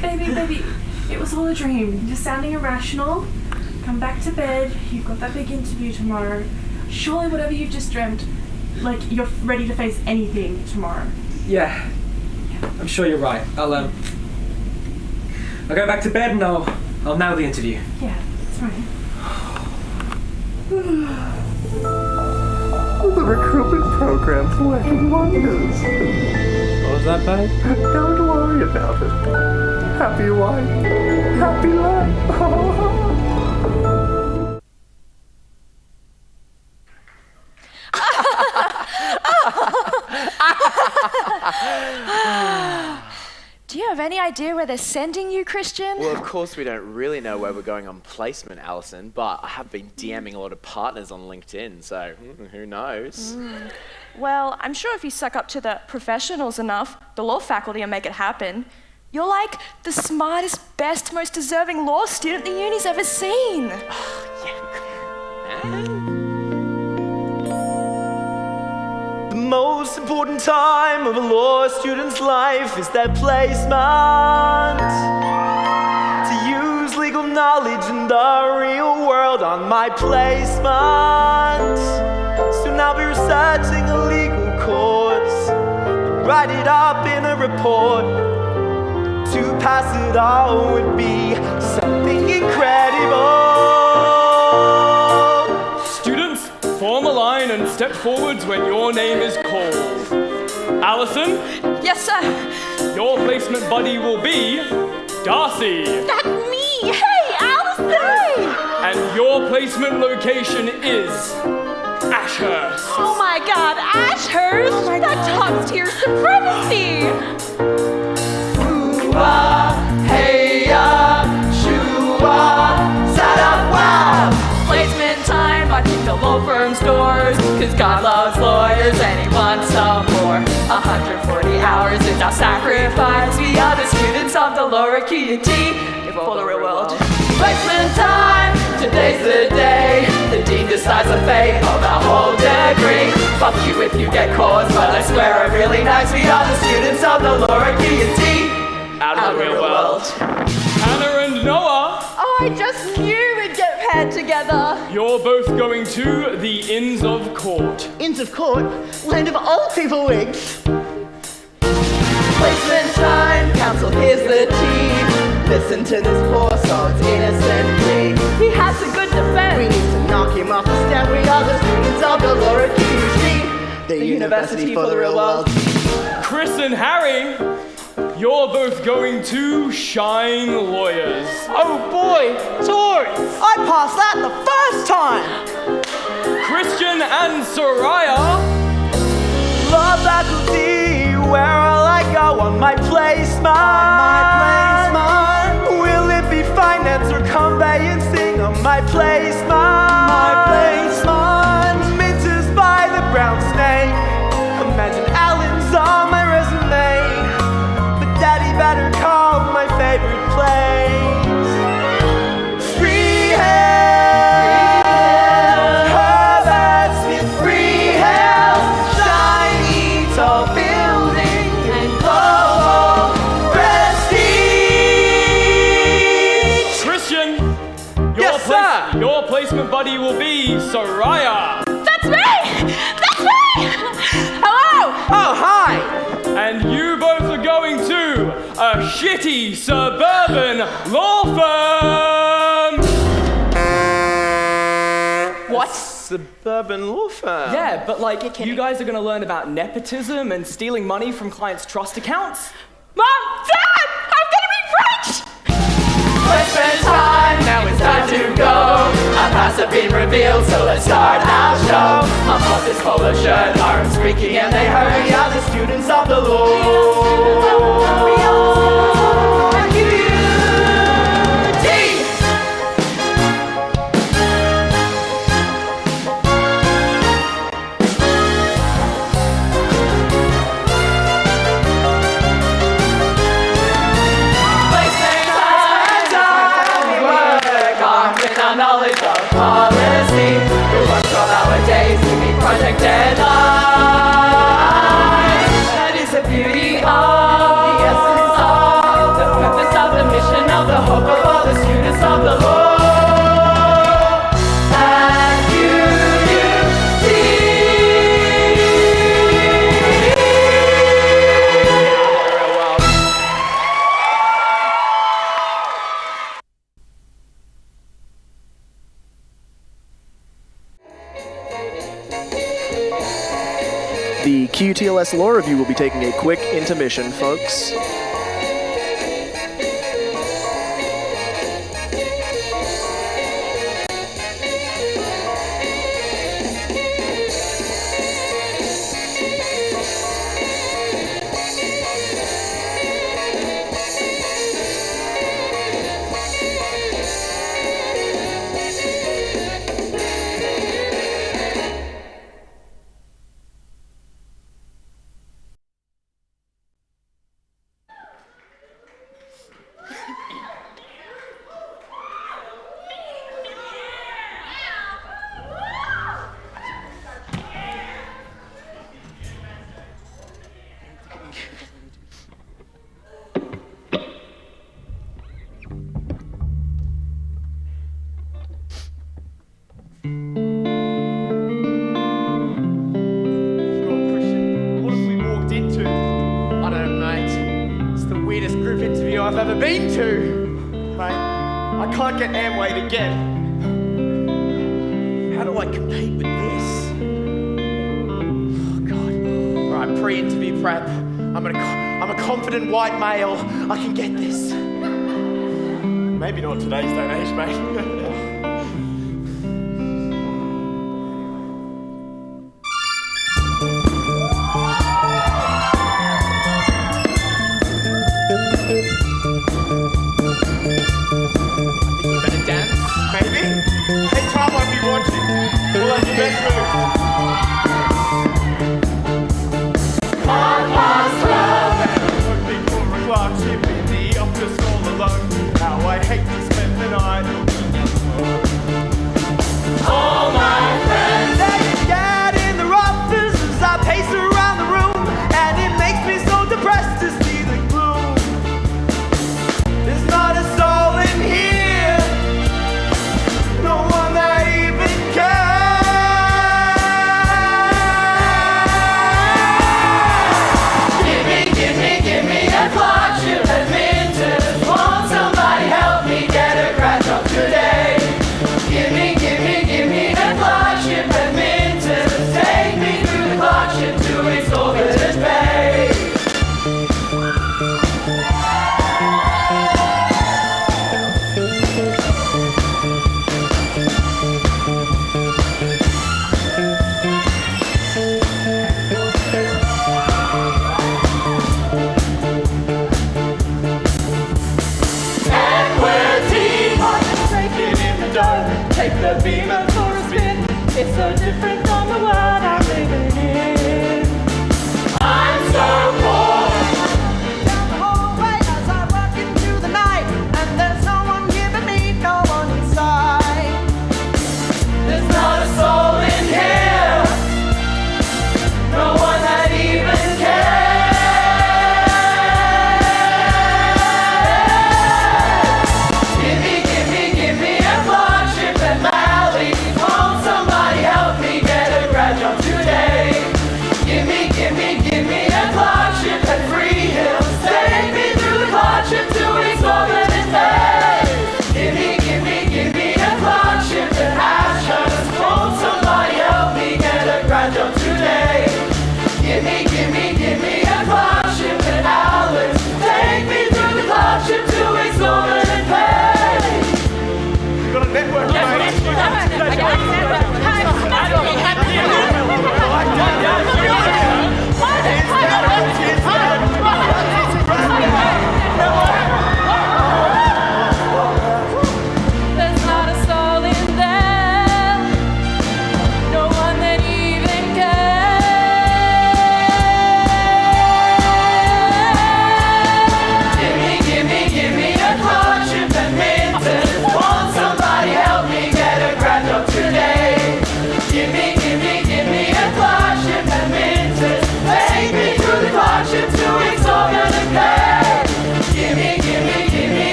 Baby, it was all a dream. You're sounding irrational. Come back to bed. You've got that big interview tomorrow. Surely whatever you've just dreamt, like, you're ready to face anything tomorrow. Yeah, I'm sure you're right. I'll go back to bed and I'll nail the interview. Yeah, that's right. The recruitment program's working wonders. What was that, babe? Don't worry about it. Happy wife, happy life. Do you have any idea where they're sending you, Christian? Well, of course we don't really know where we're going on placement, Alison, but I have been DMing a lot of partners on LinkedIn, so who knows? Well, I'm sure if you suck up to the professionals enough, the law faculty will make it happen. You're like the smartest, best, most deserving law student the uni's ever seen. The most important time of a law student's life is their placement. To use legal knowledge in the real world on my placement. Soon I'll be researching a legal course, write it up in a report. To pass it all would be something incredible. Students, form a line and step forwards when your name is called. Alison? Yes, sir. Your placement buddy will be Darcy. That's me. Hey, Alison. Hey. And your placement location is Ashurst. Oh my God, Ashurst. Oh my God. Top tier supremacy. Hey-ya, shoo-ah, set-up, wow! Placement time, I kick the law firm's doors, cause God loves lawyers and he wants some more. 140 hours is our sacrifice. We are the students of the lower QUT for the real world. Placement time, today's the day. The dean decides the fate of our whole degree. Fuck you if you get caught, but I swear I'm really nice. We are the students of the law at QUTLS. Out of the real world. Hannah and Noah, Oh, I just knew we'd get paired together. you're both going to the Inns of Court. Inns of Court, land of old people wigs. Placement time, council, here's the tea. Listen to this poor soul's innocent plea. He has a good defense. We need to knock him off the stand. We are the students of the law at QUTLS, the university for the real world. Chris and Harry, you're both going to Shine Lawyers. Oh boy, sorry. I passed that the first time. Christian and Soraya, Law faculty, where will I go on my placement? Will it be finance or conveyancing on my placement? Minces by the brown snake. Imagine Allen's on my resume. But daddy better call my favorite place Freehand. Herbert's with Freehand. Shiny tall building and global prestige. Christian, Yes, sir. your placement buddy will be Soraya. That's me! That's me! Hello! Oh, hi! And you both are going to a shitty suburban law firm. What? Suburban law firm? Yeah, but like, you guys are gonna learn about nepotism and stealing money from clients' trust accounts? Mom! Dad! I'm gonna be rich! Placement time, now it's time to go. Our paths have been revealed, so let's start our show. I'm off this polo shirt, arms squeaky and they hurt. We are the students of the law. Our knowledge of policy. We work 12-hour days to meet project deadlines. That is the beauty of the essence of the purpose of the mission of the hope of all the students of the law. At The QUTLS Law Revue will be taking a quick intermission, folks. I've ever been to. Mate, I can't get Amway again. How do I compete with this? Oh, God. All right, pre-interview prep. I'm a confident white male. I can get this. Maybe not today's day and age, mate. Maybe? Hey, Tom might be watching. We'll let you best move. Hoping for a clerkship in the office all alone. How I hate to spend the night.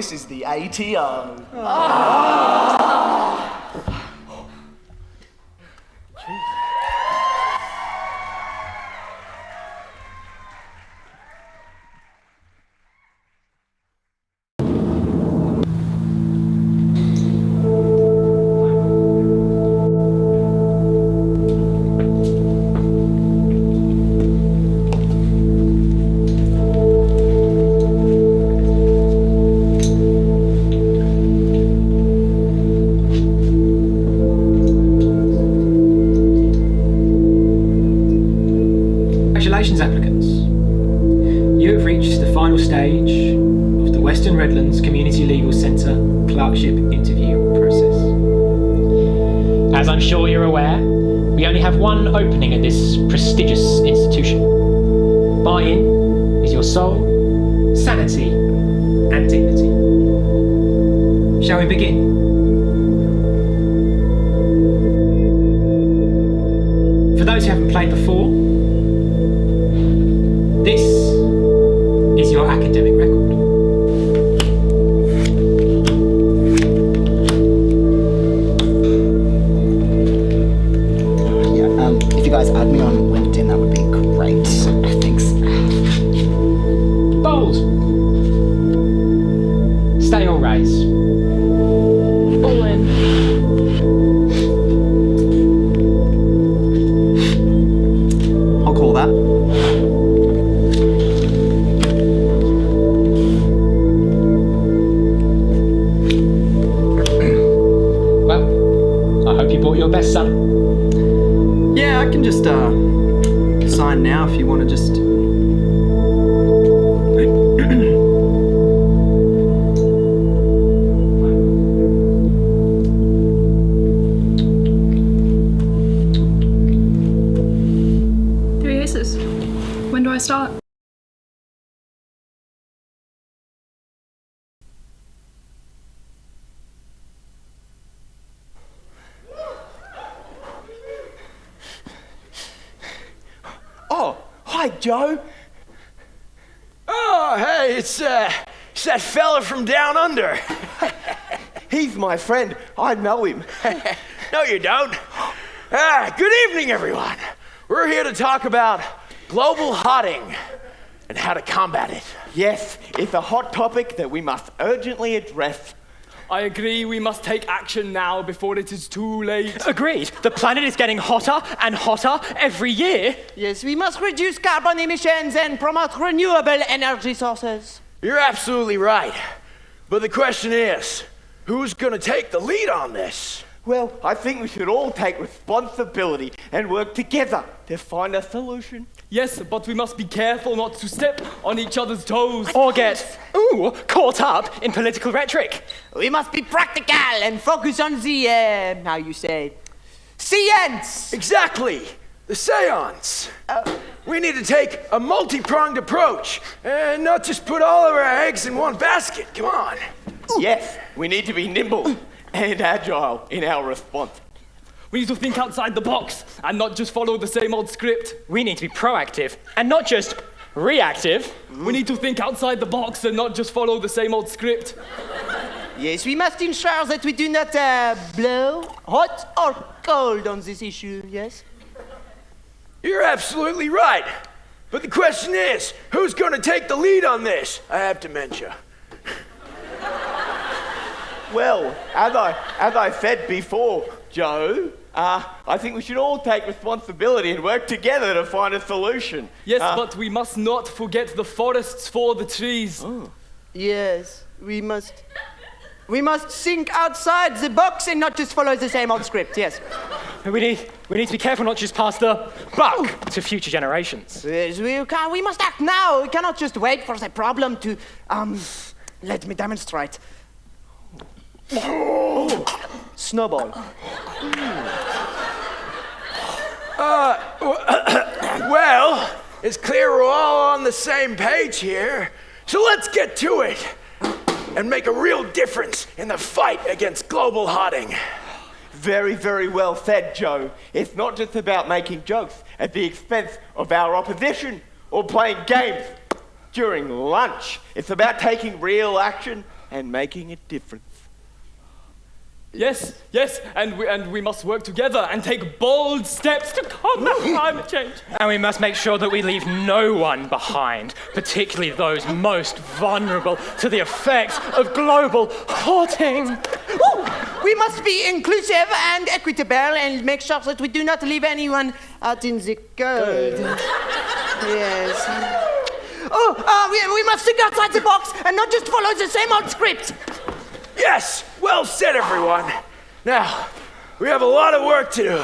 this is the ATO. Congratulations, applicants. You have reached the final stage of the Western Redlands Community Legal Centre Clerkship interview process. As I'm sure you're aware, we only have one opening at this prestigious institution. Buy-in is your soul, sanity, and dignity. Shall we begin? For those who haven't played before, this is your academic record. If you guys add me on LinkedIn, that would be great. Thanks. Bold. Stay or raise. All in. I'll call that. Well, I hope you brought your best, son. Yeah, I can just sign now if you want to just. Three aces. When do I start? Oh, hi, Joe. Oh, hey, it's that fella from down under. He's my friend. I know him. No, you don't. Good evening, everyone. We're here to talk about global hotting and how to combat it. Yes, it's a hot topic that we must urgently address. I agree, we must take action now before it is too late. Agreed. The planet is getting hotter and hotter every year. Yes, we must reduce carbon emissions and promote renewable energy sources. You're absolutely right. But the question is, who's gonna take the lead on this? Well, I think we should all take responsibility and work together to find a solution. Yes, but we must be careful not to step on each other's toes. Or get, caught up in political rhetoric. We must be practical and focus on the, how you say, science! Exactly, the seance. We need to take a multi-pronged approach and not just put all of our eggs in one basket. Come on. Yes, we need to be nimble and agile in our response. We need to think outside the box and not just follow the same old script. We need to be proactive and not just reactive. We need to think outside the box and not just follow the same old script. Yes, we must ensure that we do not blow hot or cold on this issue, yes? You're absolutely right. But the question is, who's going to take the lead on this? I have dementia. Well, as I said before, Joe, I think we should all take responsibility and work together to find a solution. Yes, but we must not forget the forests for the trees. Oh. Yes, we must think outside the box and not just follow the same old script, yes. We need to be careful not just pass the buck to future generations. Yes, we must act now. We cannot just wait for the problem to, let me demonstrate. Snowball. Well, it's clear we're all on the same page here. So let's get to it and make a real difference in the fight against global hotting. Very, very well said, Joe. It's not just about making jokes at the expense of our opposition or playing games during lunch. It's about taking real action and making a difference. Yes, and we must work together and take bold steps to combat climate change. And we must make sure that we leave no one behind, particularly those most vulnerable to the effects of global hoarding. Ooh, we must be inclusive and equitable and make sure that we do not leave anyone out in the cold. Yes. We must think outside the box and not just follow the same old script. Yes, well said, everyone. Now, we have a lot of work to do,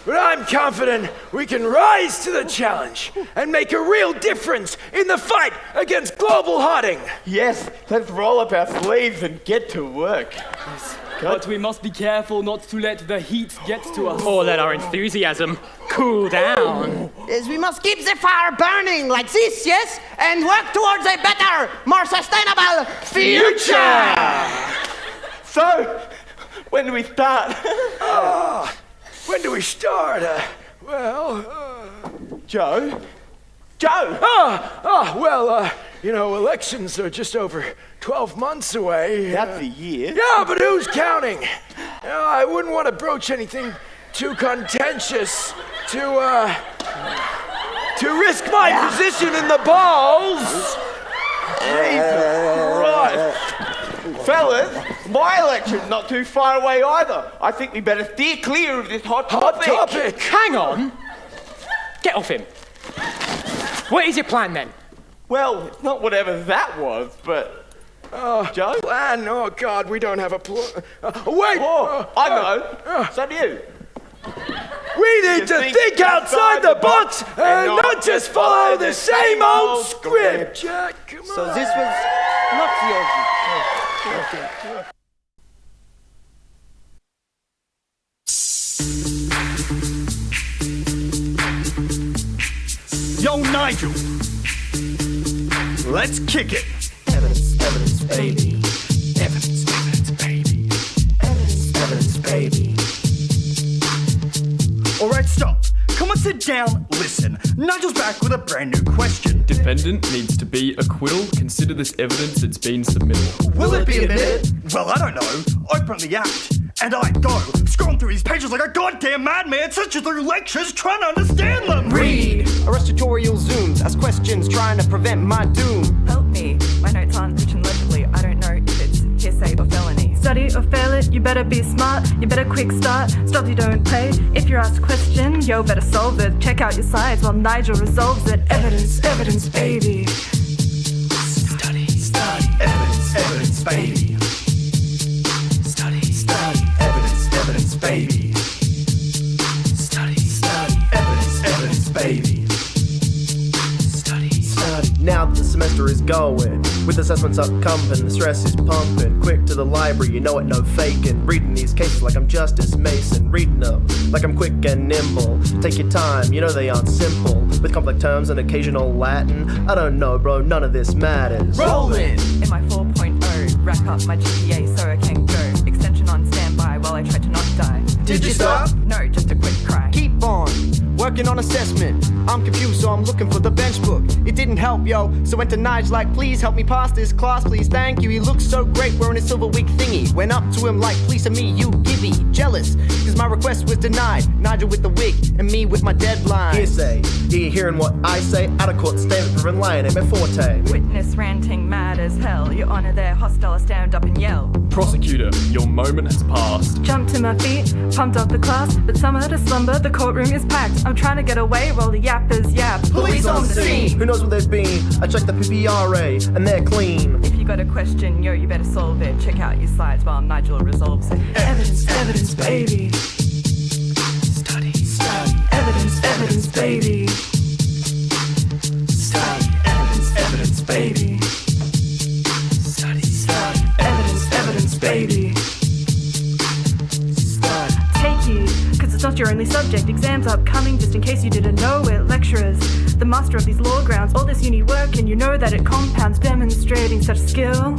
but I'm confident we can rise to the challenge and make a real difference in the fight against global hoarding. Yes, let's roll up our sleeves and get to work. But we must be careful not to let the heat get to us. Or let our enthusiasm cool down. Yes, we must keep the fire burning like this, yes? And work towards a better, more sustainable future! So, when do we start? When do we start? Joe? Elections are just over 12 months away. That's a year. Yeah, but who's counting? I wouldn't want to broach anything too contentious to risk my position in the balls. Jesus Christ. Fellas, my election's not too far away either. I think we better steer clear of this hot topic. Hang on. Get off him. What is your plan then? Well, it's not whatever that was, but... Joe? Plan? Oh, God, we don't have a plan. Wait! I know. So do you. We need to think outside the box and not just follow the same old script. Jack, come on. So this was not the orgy. Yo, Nigel. Let's kick it. Evidence, baby. Evidence, baby. Evidence, baby. All right, stop. Come on, sit down, listen. Nigel's back with a brand new question. Defendant needs to be acquittal. Consider this evidence that's been submitted. Will it be admitted? Well, I don't know. Open the act. And I go, scrolling through these pages like a goddamn madman, searching through lectures, trying to understand them. Read. Arrest tutorial zooms, ask questions, trying to prevent my doom. Help me. My notes aren't written legibly. I don't know if it's hearsay or felony. Study or fail it, you better be smart. You better quick start, stop you don't pay. If you're asked a question, yo better solve it. Check out your slides while Nigel resolves it. Evidence, baby. Study, evidence, baby. Study, evidence, baby. Study, evidence, baby. Now that the semester is going, with assessments upcoming, the stress is pumping. Quick to the library, you know it, no faking. Reading these cases like I'm Justice Mason. Reading them like I'm quick and nimble. Take your time, you know they aren't simple. With complex terms and occasional Latin. I don't know, bro, none of this matters. Rolling! In my 4.0, rack up my GPA so I can go. Extension on standby while I try to not die. Did you stop? No, just a quick cry. Keep on. Working on assessment. I'm confused, so I'm looking for the bench book. It didn't help, yo. So went to Nige like, please help me pass this class, please, thank you. He looked so great wearing his silver wig thingy. Went up to him like, please to me, you givey. Jealous, cause my request was denied. Nigel with the wig, and me with my deadline. Hearsay, you hearing what I say? Out of court statement from lying ain't my forte. Witness ranting mad as hell. Your honor there, hostile, stand up and yell. Prosecutor, your moment has passed. Jump to my feet, pumped up the class, but somewhere to slumber, the courtroom is packed. I'm trying to get away while the yappers yap. Police on the scene! Who knows what they've been? I checked the PPRA, and they're clean. If you got a question, yo, you better solve it. Check out your slides while Nigel resolves it. Evidence, baby. Study, evidence, baby. Study, evidence, baby. Study, evidence, baby. Take heed, cause it's not your only subject. Exams upcoming, just in case you didn't know it. Lecturers, the master of these law grounds. All this uni work, and you know that it compounds, demonstrating such skill.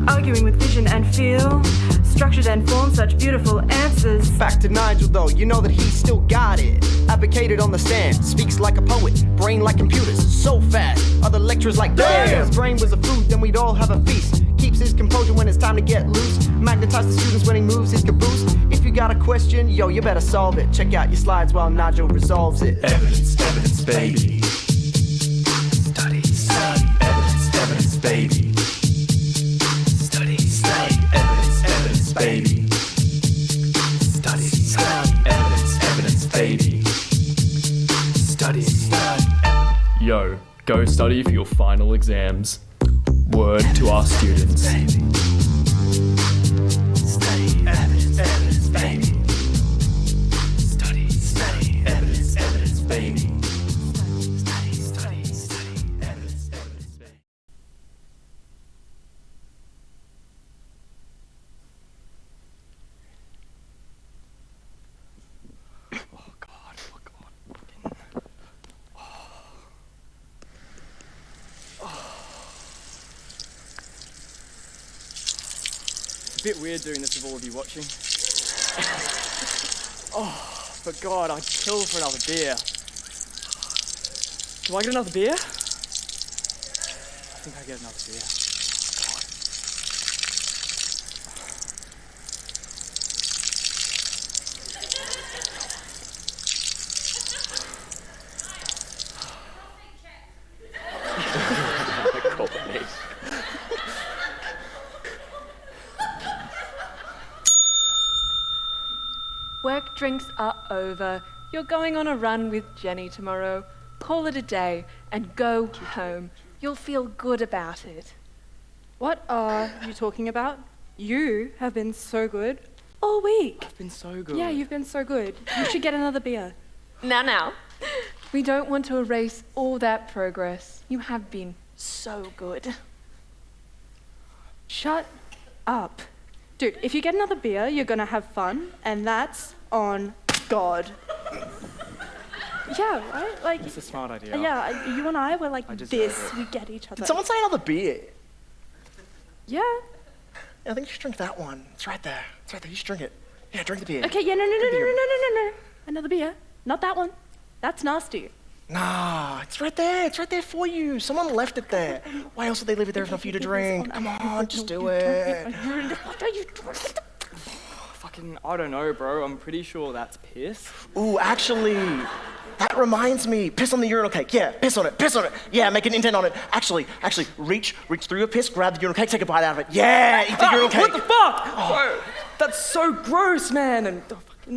Arguing with vision and feel. Structured and formed such beautiful answers. Back to Nigel though, you know that he's still got it. Advocated on the stand, speaks like a poet. Brain like computers, so fast. Other lecturers like, damn! If his brain was a food, then we'd all have a feast. keeps his composure when it's time to get loose. Magnetize the students when he moves his caboose. If you got a question, yo, you better solve it. Check out your slides while Nigel resolves it. Evidence, evidence, baby. Study, study, evidence, evidence, baby. Study, study, evidence, evidence, baby. Study, study, evidence, evidence, baby. Study, study. Yo, go study for your final exams. Word to our students. Study, evidence, evidence, baby. Study, study, evidence, evidence, baby. Study, study, study, evidence, evidence, baby. It's a bit weird doing this with all of you watching. Oh, but God, I'd kill for another beer. Do I get another beer? I think I get another beer. Work drinks are over. You're going on a run with Jenny tomorrow. Call it a day and go home. You'll feel good about it. What are you talking about? You have been so good all week. I've been so good. Yeah, you've been so good. You should get another beer. Now. We don't want to erase all that progress. You have been so good. Shut up. Dude, if you get another beer, you're gonna have fun, and that's on God. Yeah, right? Like, it's a smart idea. Yeah, you and I were like I deserve this. it. We get each other. Did someone say another beer? Yeah. Yeah, I think you should drink that one. It's right there. It's right there. You should drink it. Yeah, drink the beer. Okay, yeah, no. Drink the beer. Another beer. Not that one. That's nasty. Nah, it's right there. It's right there for you. Someone left it there. Why else would they leave it there if not for you to drink? Come on, just do it. Fucking, I don't know, bro. I'm pretty sure that's piss. Ooh, actually, that reminds me. Piss on the urinal cake. Yeah, piss on it. Piss on it. Yeah, make an indent on it. Actually, reach through your piss, grab the urinal cake, take a bite out of it. Yeah, eat the urinal cake. What the fuck? Bro, that's so gross, man. And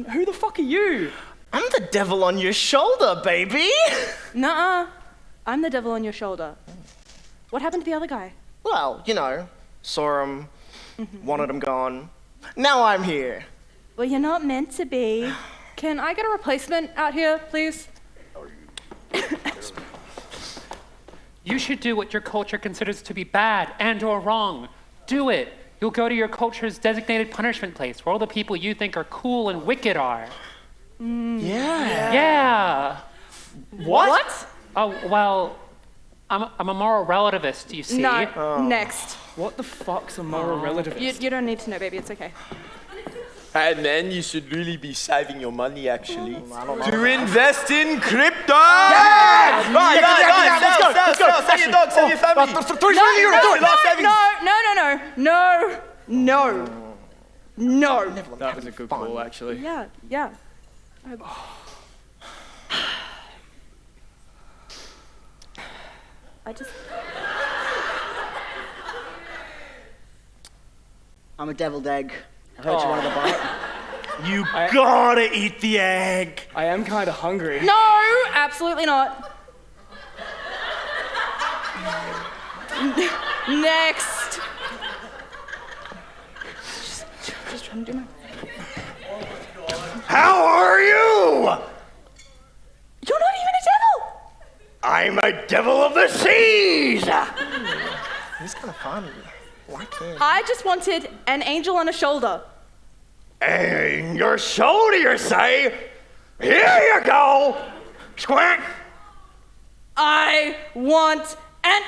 who the fuck are you? I'm the devil on your shoulder, baby. Nuh-uh. I'm the devil on your shoulder. What happened to the other guy? Well, you know, saw him, wanted him gone. Now I'm here. Well, you're not meant to be. Can I get a replacement out here, please? You should do what your culture considers to be bad and or wrong. Do it. You'll go to your culture's designated punishment place where all the people you think are cool and wicked are. Yeah. What? Oh, well, I'm a moral relativist, you see. No, next. What the fuck's a moral relativist? You don't need to know, baby. It's okay. And then you should really be saving your money, actually, to invest in crypto. Yeah! Right, let's go. Sell your dog, sell your family. No. That was a good call, actually. Yeah. I'm a deviled egg. I heard you wanted a bite. You gotta eat the egg. I am kind of hungry. No, absolutely not. Next. Just trying to do my... How are you? You're not even a devil. I'm a devil of the seas. He's kind of fun. Like him. I just wanted an angel on a shoulder. And your shoulder, you say? Here you go. Squawk. I want an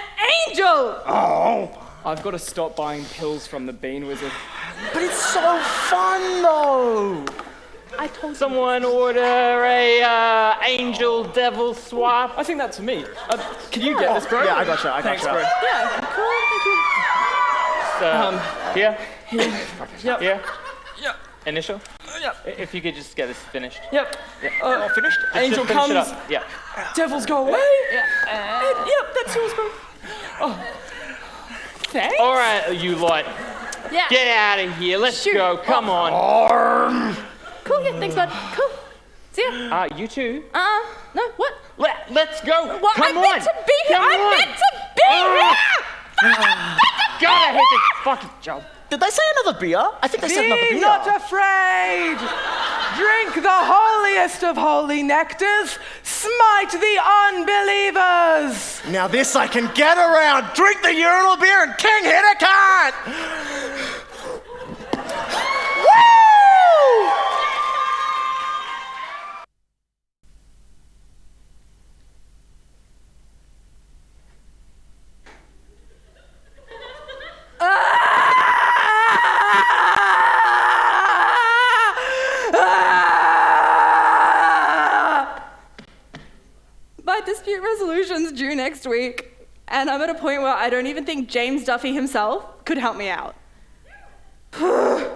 angel. Oh. I've got to stop buying pills from the Bean Wizard. But it's so fun, though. I told Someone order a angel devil swap. I think that's for me. Can you get this, bro? Yeah, I got you. Thanks, bro. Yeah, cool. Thank you. Here? Yep. Here? Yep. Initial? Yep. If you could just get this finished. Yep. All finished? Angel just finish it comes. up. Yeah. Devils go away. Yep, that's yours, bro. Oh. Thanks. All right, you lot. Yeah. Get out of here. Let's go. Come on. Cool, yeah, thanks, bud. Cool. See ya. You too. No, what? Let's go. What? Come I'm on. meant to be here. Come I'm on. meant to be here. God, I hate this fucking job. Did they say another beer? I think they said another Be beer. not afraid. Drink the holiest of holy nectars. Smite the unbelievers. Now this I can get around. Drink the urinal beer and king hit a cart. Woo! My dispute resolution's due next week, and I'm at a point where I don't even think James Duffy himself could help me out. I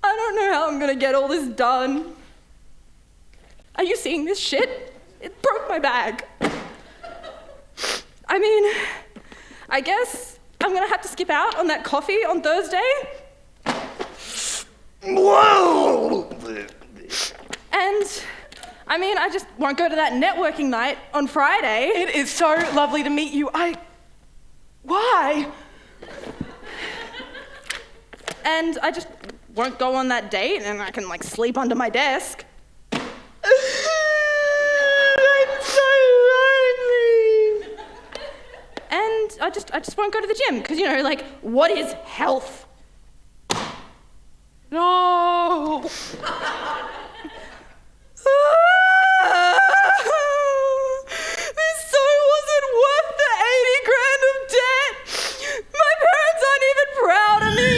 don't know how I'm gonna get all this done. Are you seeing this shit? It broke my bag. I mean, I guess I'm gonna have to skip out on that coffee on Thursday. Whoa! And, I mean, I just won't go to that networking night on Friday. It is so lovely to meet you. Why? And I just won't go on that date, and I can, sleep under my desk. I'm so lonely. And I just won't go to the gym, because, what is health? No. This so wasn't worth the 80 grand of debt. My parents aren't even proud of me.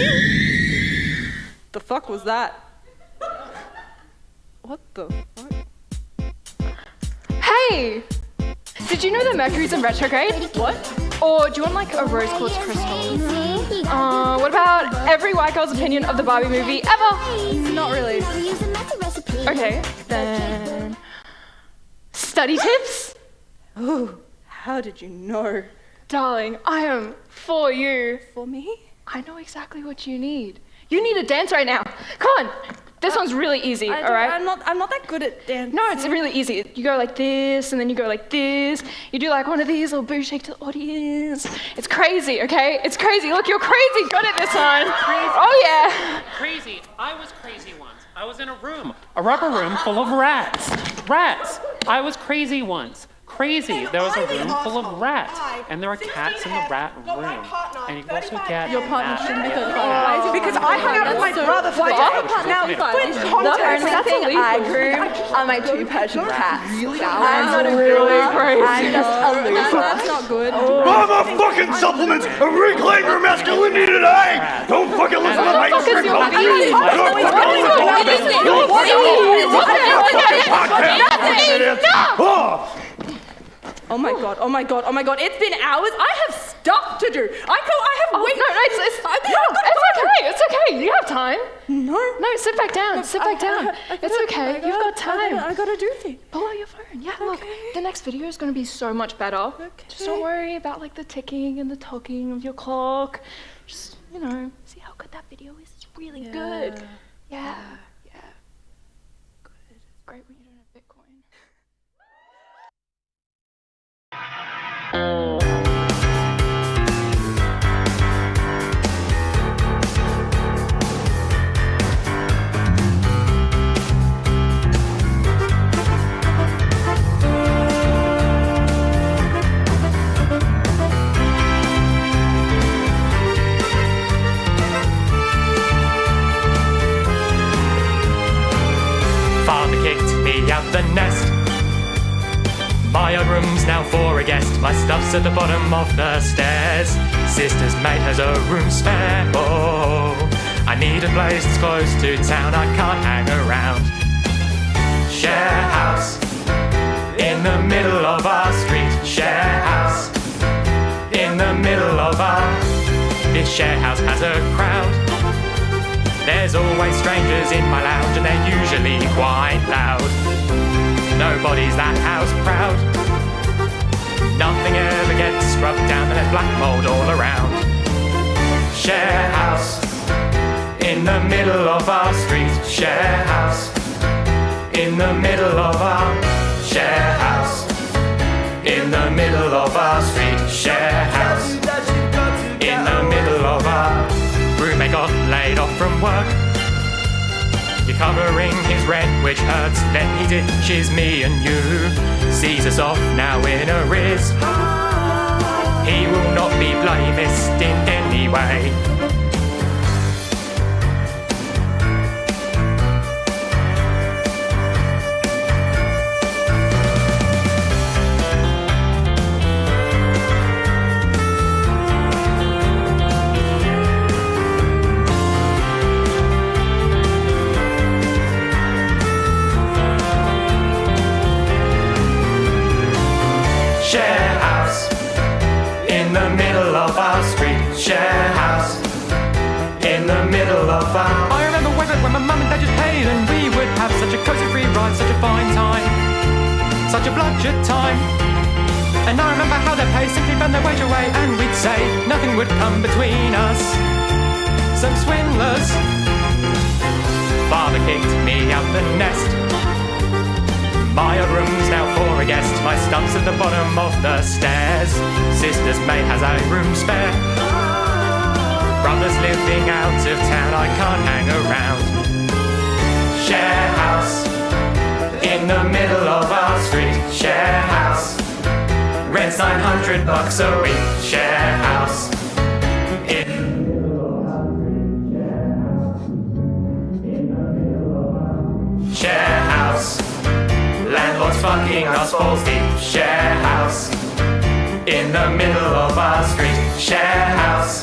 The fuck was that? What the fuck? Hey! Did you know that Mercury's in retrograde? What? Or do you want a rose quartz crystal? What about every white girl's opinion of the Barbie movie ever? Not really. Okay, then... Study tips? Ooh, how did you know? Darling, I am for you. For me? I know exactly what you need. You need to dance right now. Come on. This one's really easy, all right? I'm not that good at dancing. No, it's really easy. You go like this, and then you go like this. You do one of these little booty shake to the audience. It's crazy, okay? It's crazy. Look, you're crazy good at this one. Oh, yeah. Crazy. I was crazy once. I was in a rubber room full of rats. Rats. I was crazy once. Crazy. There was a room full of rats, and there were cats in the rat room. And you can also get your partner shouldn't be Because I hung out with my brother for the day. Now, for context, The only thing I grew are my 2 Persian cats. I'm not a really groomer. crazy. I'm just a loser. That's not good. Mama fucking supplements and reclaim your masculinity today! Don't fucking listen to my shit Oh my god, oh my god, oh my god, it's been hours. I have stuff to do. I have wait. It's okay. You have time. No, sit back down. Sit back down. It's okay. You've got time. I gotta do things. Pull out your phone. Yeah, look. The next video is going to be so much better. Okay. Just don't worry about the ticking and the talking of your clock. Just, see how good that video is. It's really good. Yeah. Good. Great when you don't have Bitcoin. Father kicked me out the nest. My own room's now for a guest. My stuff's at the bottom of the stairs. Sister's mate has a room spare. Oh, I need a place that's close to town. I can't hang around. Share house in the middle of our street. Share house in the share house has a crowd. There's always strangers in my lounge and they're usually quite loud. Nobody's that house proud. Nothing ever gets scrubbed down and there's black mold all around. Share house in the middle of our street. Share house in the middle of our share house. In the middle of our street. Share house in the middle of our roommate got laid off from work. You're covering his rent, which hurts. Then he ditches me and you. Sees us off now in arrears. He will not be bloody missed in any way. Share house in the middle of our street. Share house in the middle of our. I remember when my mum and dad just paid and we would have such a cosy free ride, such a fine time, such a bloodshed time. And I remember how their pay simply burned their wage away, and we'd say nothing would come between us. Some swindlers. Father kicked me out the nest. My old room's now for a guest. My stump's at the bottom of the stairs. Sister's mate has a room spare. Brother's living out of town, I can't hang around. Share house in the middle of our street. Share house, rent's $900 a week. Share house share house. Landlord's fucking us balls deep. Share house in the middle of our street. Share house,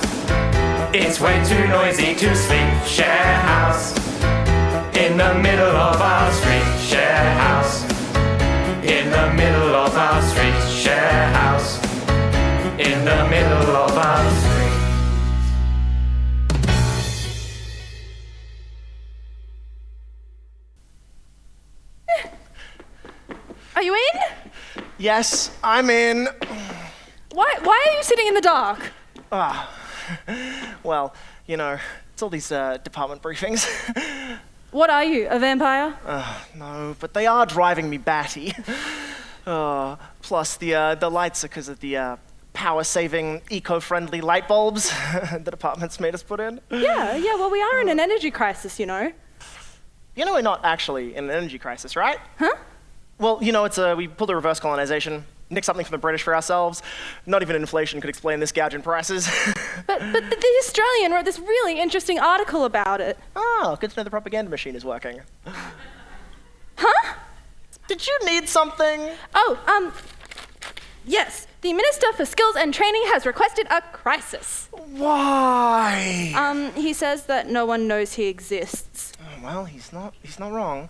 it's way too noisy to sleep. Share house in the middle of our street. Share house in the middle of our street. Share house in the middle of our street. Are you in? Yes, I'm in. Why are you sitting in the dark? Well, you know, it's all these department briefings. What are you, a vampire? No, but they are driving me batty. Plus, the lights are because of the power-saving, eco-friendly light bulbs the department's made us put in. Yeah, well, we are in an energy crisis, you know. You know we're not actually in an energy crisis, right? Huh? Well, you know, we pulled a reverse colonization, nicked something from the British for ourselves. Not even inflation could explain this gouge in prices. But the Australian wrote this really interesting article about it. Oh, good to know the propaganda machine is working. Huh? Did you need something? Yes. The Minister for Skills and Training has requested a crisis. Why? He says that no one knows he exists. Oh, well, he's not wrong.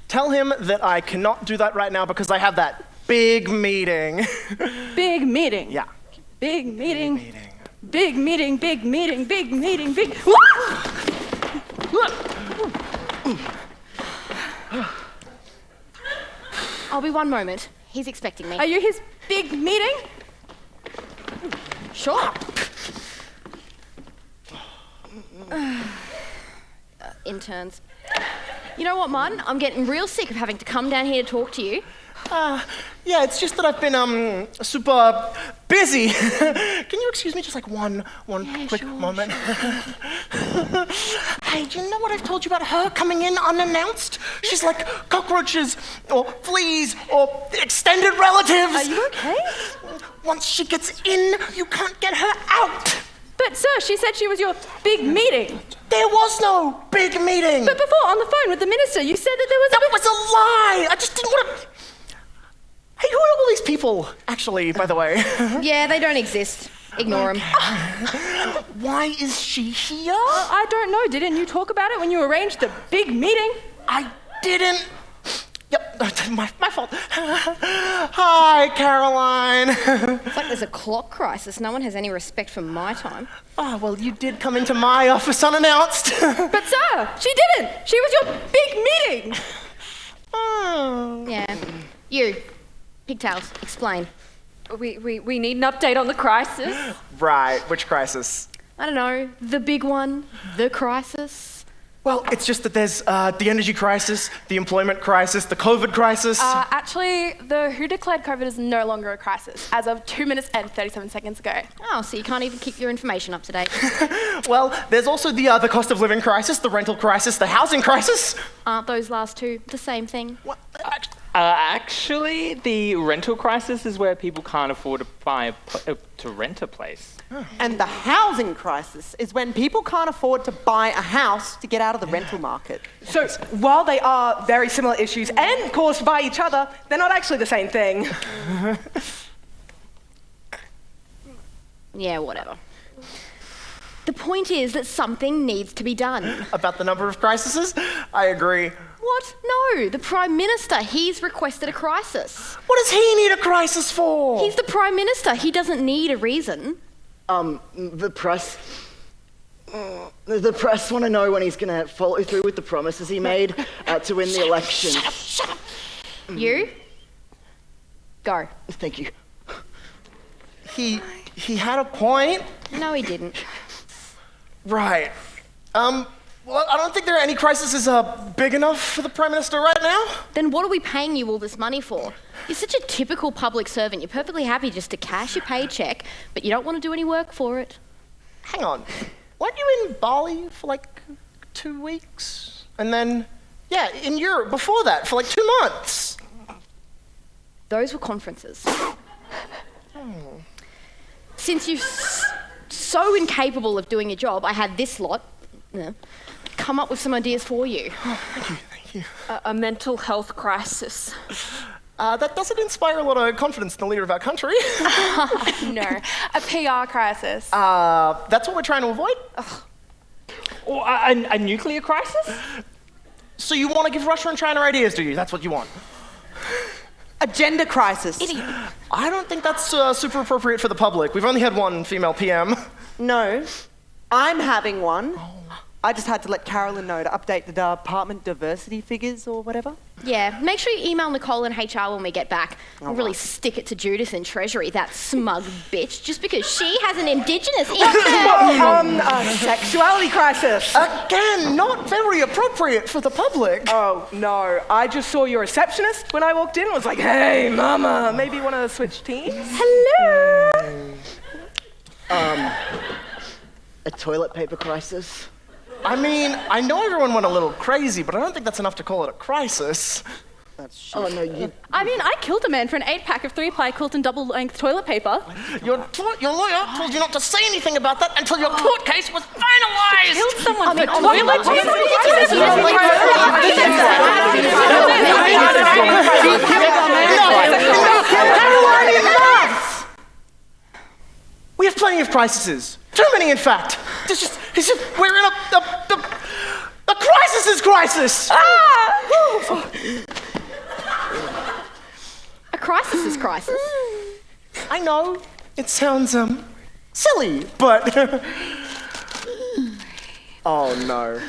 Tell him that I cannot do that right now because I have that big meeting. Big meeting? Yeah. Big meeting. Big meeting, big meeting, big meeting, big... I'll be one moment. He's expecting me. Are you his big meeting? Sure. Interns. You know what, Martin? I'm getting real sick of having to come down here to talk to you. Yeah, it's just that I've been super busy. Can you excuse me just like one quick moment? Sure. Hey, do you know what I've told you about her coming in unannounced? She's like cockroaches or fleas or extended relatives. Are you okay? Once she gets in, you can't get her out. But sir, she said she was your big meeting. There was no big meeting. But before, on the phone with the minister, you said that there was That was a lie. I just didn't want to... Hey, who are all these people, actually, by the way? Yeah, they don't exist. Ignore them. Why is she here? I don't know. Didn't you talk about it when you arranged the big meeting? I didn't. Yep, my fault. Hi, Caroline. It's like there's a clock crisis. No one has any respect for my time. Oh, well, you did come into my office unannounced. But sir, she didn't. She was your big meeting. Yeah. You, Pigtails, explain. We need an update on the crisis. Right, which crisis? I don't know, the big one, the crisis. Well, it's just that there's the energy crisis, the employment crisis, the COVID crisis. Actually, the WHO declared COVID is no longer a crisis, as of 2 minutes and 37 seconds ago. Oh, so you can't even keep your information up to date. Well, there's also the cost of living crisis, the rental crisis, the housing crisis. Aren't those last two the same thing? Actually, the rental crisis is where people can't afford to rent a place. And the housing crisis is when people can't afford to buy a house to get out of the rental market. So while they are very similar issues and caused by each other, they're not actually the same thing. Yeah, whatever. The point is that something needs to be done. About the number of crises? I agree. What? No, the Prime Minister, he's requested a crisis. What does he need a crisis for? He's the Prime Minister, he doesn't need a reason. The press want to know when he's going to follow through with the promises he made to win the election. Shut up. You? Go. Thank you. He had a point. No, he didn't. Right. Well, I don't think there are any crises big enough for the Prime Minister right now. Then what are we paying you all this money for? You're such a typical public servant. You're perfectly happy just to cash your paycheck, but you don't want to do any work for it. Hang on. Weren't you in Bali for like 2 weeks? And then, yeah, in Europe before that for like 2 months. Those were conferences. Since you're so incapable of doing your job, I had this lot come up with some ideas for you. Thank you. A mental health crisis. That doesn't inspire a lot of confidence in the leader of our country. No, a PR crisis. That's what we're trying to avoid? Or a nuclear crisis? So you want to give Russia and China ideas, do you? That's what you want? A gender crisis. Idiot. I don't think that's super appropriate for the public. We've only had one female PM. No, I'm having one. I just had to let Carolyn know to update the department diversity figures or whatever. Yeah, make sure you email Nicole and HR when we get back. We'll really stick it to Judith in Treasury, that smug bitch, just because she has an Indigenous intern. A sexuality crisis. Again, not very appropriate for the public. Oh, no. I just saw your receptionist when I walked in and was like, hey, mama, maybe you want to switch teams? Hello. A toilet paper crisis. I mean, I know everyone went a little crazy, but I don't think that's enough to call it a crisis. That's shit. Oh, no, you... I mean, I killed a man for an 8-pack of 3-ply Quilton double-length toilet paper. Your lawyer told you not to say anything about that until your court case was finalized. Killed someone for toilet enough! We have plenty of crises. Too many, in fact. We're in a crisis. A crisis is crisis. I know. It sounds, silly, but... Oh, no. No.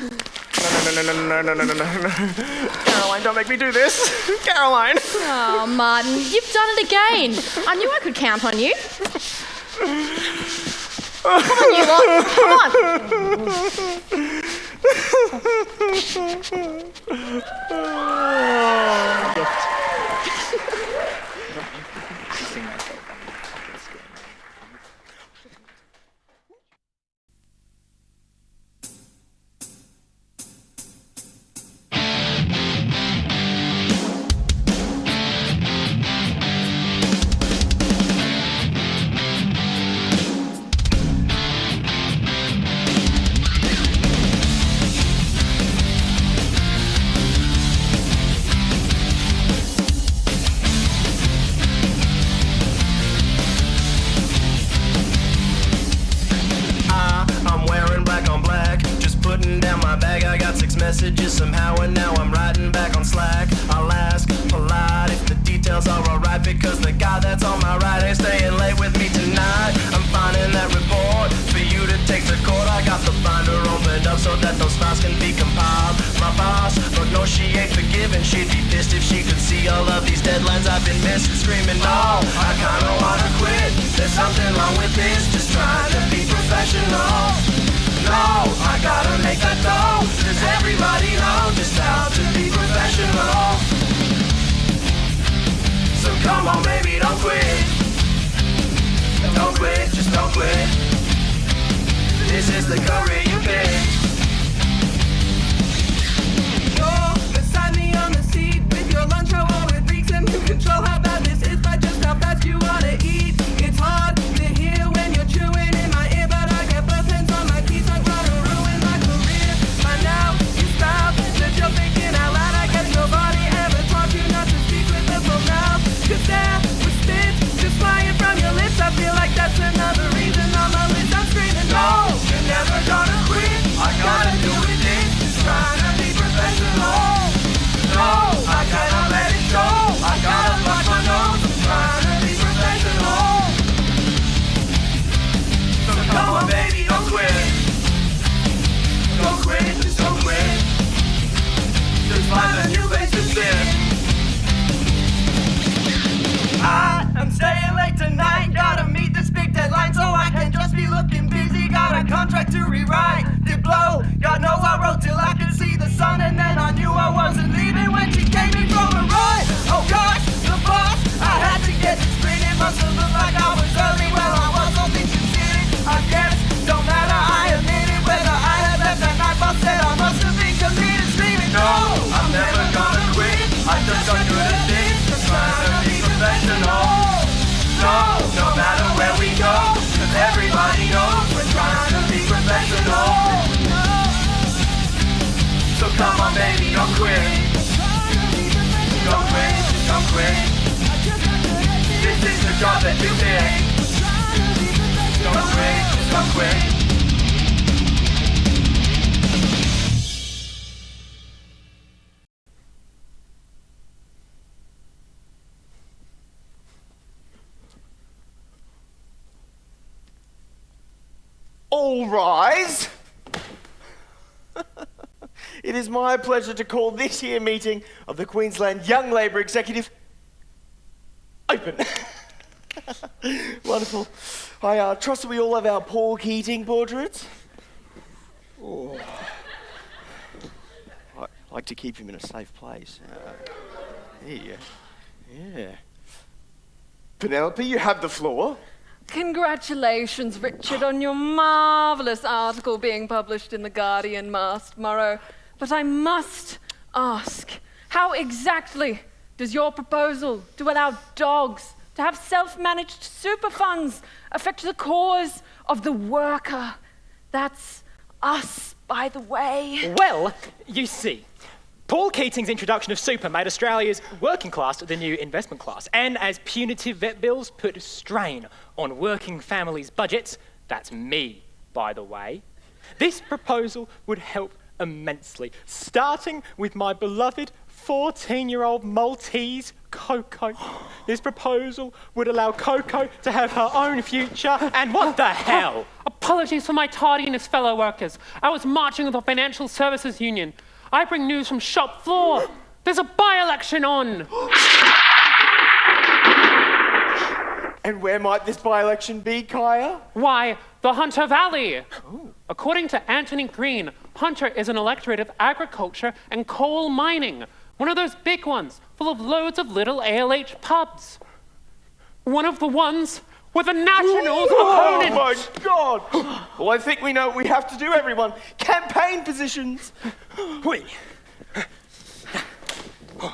Caroline, don't make me do this. Caroline. Oh, Martin, you've done it again. I knew I could count on you. Come on, you lot. Come on. Messages somehow, and now I'm riding back on Slack. I'll ask so that those files can be compiled. My boss, Lord knows she ain't forgiving. She'd be pissed if she could see all of these deadlines I've been missing. Screaming, no, I kinda wanna quit. There's something wrong with this, just trying to be professional. No, I gotta make that dough. Does everybody know just how to be professional? So come on, baby, don't quit. Don't quit, just don't quit. This is the career you picked. You're beside me on the seat with your lunch hour with reeks, and you control how bad this is by just how fast you wanna eat. It's hard to hear when you're chewing in my ear, but I get both hands on my keys. I'm gonna ruin my career. By now, you stopped that you're thinking out loud. I guess nobody ever taught you not to speak with a full mouth. 'Cause there was spit just flying from your lips. I feel like that's another reason on my list. I'm screaming, no, you're never gonna quit. I gotta do it this, just trying to be professional. No, I cannot let it go. I gotta watch my nose. I'm trying to be professional. So come on, baby, don't quit. Don't quit, just don't quit. Just find a new place to sit. I am staying late tonight. Gotta meet this big deadline so I can just be looking busy. Got a contract to rewrite. Did blow. God knows I wrote till I could see the sun, and then I knew I wasn't leaving when she came in from a ride. Oh gosh, the boss. I had to get this sprint. It must have looked like I was early. Well, I was only considered. I guess don't matter. I admit it. Whether I had left that night, boss said I must have been committed. Screaming, No, I'm never gonna quit. I just got good at this, just trying to be professional. No, no matter where we go, 'cause everybody knows we're trying to be professional. So come on, baby, don't quit. Don't quit, just don't quit. This is the job that you picked. Don't quit, just don't quit. All rise. It is my pleasure to call this here meeting of the Queensland Young Labour Executive open. Wonderful. I trust that we all have our pork eating portraits. Oh. I like to keep him in a safe place. Yeah. Penelope, you have the floor. Congratulations, Richard, on your marvellous article being published in The Guardian tomorrow. But I must ask, how exactly does your proposal to allow dogs to have self-managed super funds affect the cause of the worker? That's us, by the way. Well, you see, Paul Keating's introduction of super made Australia's working class the new investment class. And as punitive vet bills put strain on working families' budgets, that's me, by the way, this proposal would help immensely, starting with my beloved 14-year-old Maltese, Coco. This proposal would allow Coco to have her own future, and what the hell? Apologies for my tardiness, fellow workers. I was marching with the Financial Services Union. I bring news from shop floor. There's a by-election on. And where might this by-election be, Kaya? Why, the Hunter Valley. Ooh. According to Anthony Green, Hunter is an electorate of agriculture and coal mining. One of those big ones, full of loads of little ALH pubs. One of the ones with the Nationals opponent. Oh my God! Well, I think we know what we have to do, everyone. Campaign positions.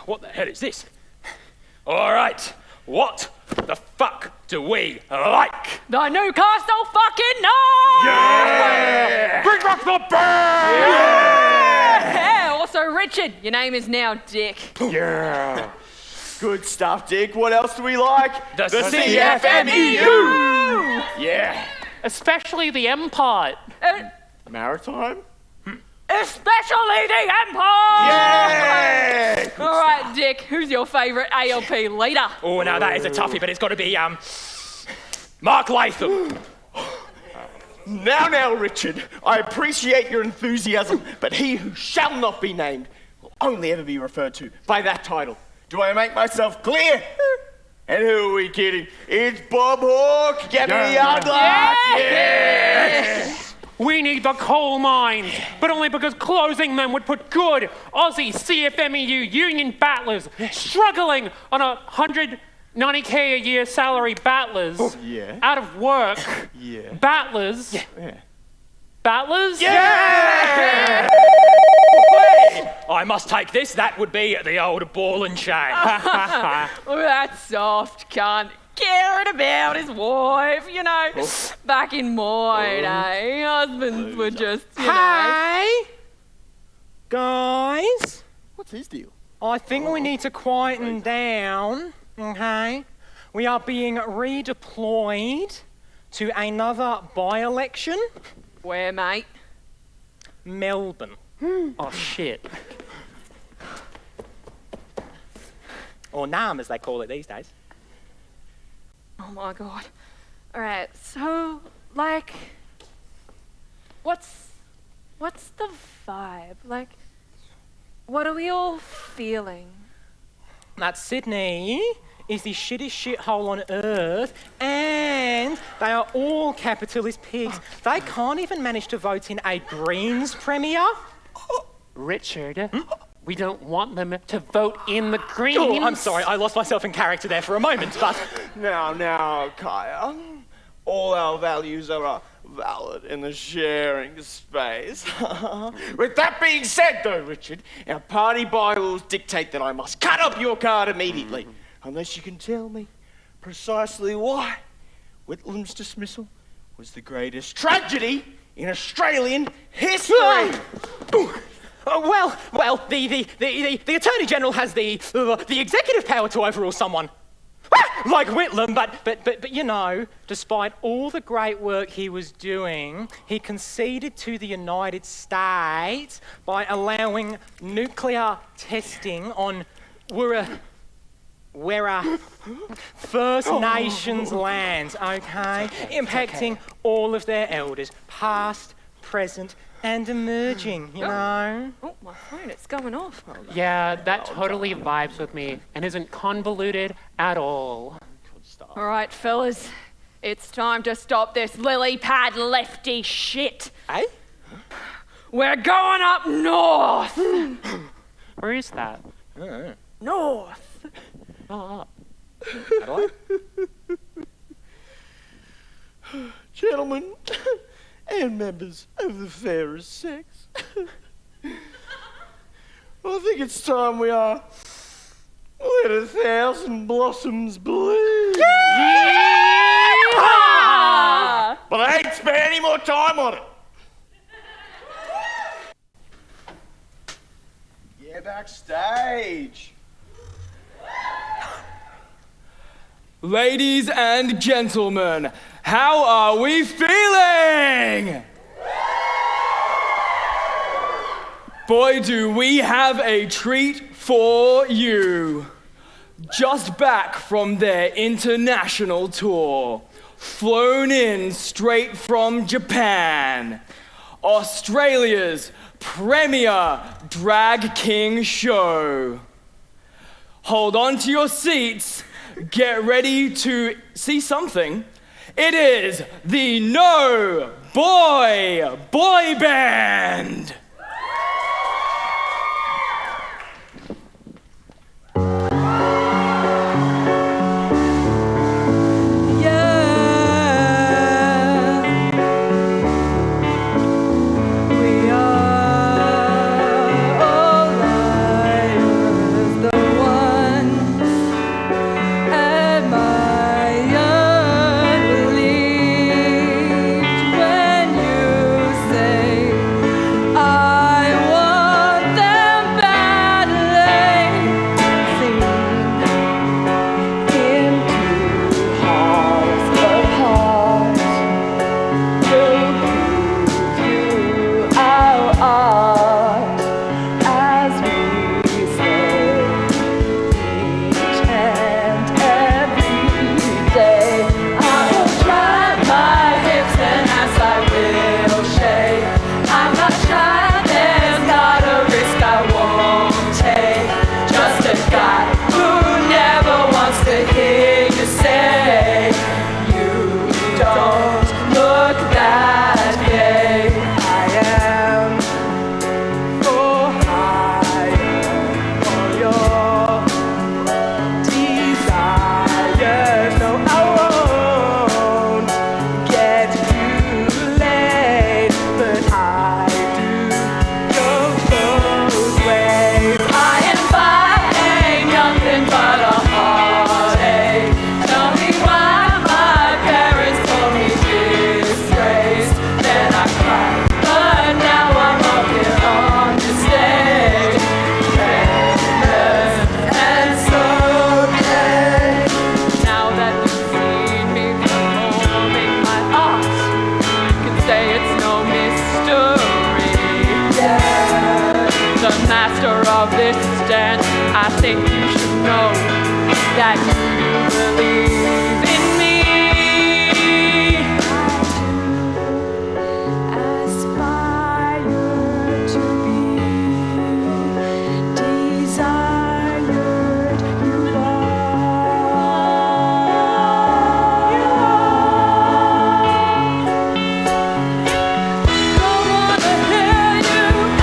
What the hell is this? All right, what the fuck do we like? The Newcastle fucking Knights! Yeah! Bring back the band! Yeah! Also, Richard, your name is now Dick. Yeah. Good stuff, Dick. What else do we like? The CFMEU! Yeah. Especially the M part. Maritime? Especially the Empire! Yeah! All right, Dick, who's your favourite ALP leader? Oh, no, that is a toughie, but it's got to be, Mark Latham. Now, Richard, I appreciate your enthusiasm, but he who shall not be named will only ever be referred to by that title. Do I make myself clear? And who are we kidding? It's Bob Hawke! Get me the yard glass! Yes! We need the coal mines, but only because closing them would put good Aussie CFMEU union battlers struggling on 190k a year salary battlers out of work. Battlers. Battlers? Yeah! I must take this. That would be the old ball and chain. That soft cunt. Caring about his wife, you know. Back in my day, husbands were just, you know. Guys? What's his deal? I think we need to quieten down, okay? We are being redeployed to another by-election. Where, mate? Melbourne. Oh, shit. Or NAM, as they call it these days. Oh my god. Alright, so, like, what's the vibe? Like, what are we all feeling? That Sydney is the shittest shithole on earth, and they are all capitalist pigs. They can't even manage to vote in a Greens premier. Richard, we don't want them to vote in the Greens. Oh, I'm sorry, I lost myself in character there for a moment, but... Now, Kaya. All our values are valid in the sharing space. With that being said, though, Richard, our party bylaws dictate that I must cut up your card immediately, unless you can tell me precisely why Whitlam's dismissal was the greatest tragedy in Australian history. Well, the Attorney General has the executive power to overrule someone. Like Whitlam, but you know, despite all the great work he was doing, he conceded to the United States by allowing nuclear testing on Wirra First Nations lands, okay? Impacting all of their elders, past, present, and emerging, you know? Oh, my phone, it's going off. Yeah, that totally vibes with me and isn't convoluted at all. All right, fellas, it's time to stop this lily pad lefty shit. Eh? We're going up north. Where is that? North. Oh, Gentlemen and members of the fairest sex, I think it's time we let 1,000 blossoms bloom. Yeah! But I ain't spent any more time on it. Yeah, backstage. Ladies and gentlemen, how are we feeling? Boy, do we have a treat for you. Just back from their international tour, flown in straight from Japan, Australia's premier drag king show. Hold on to your seats. Get ready to see something. It is the No Boy Boy Band. I center of this dance. I think you should know that you believe in me. Aspire to be desired, you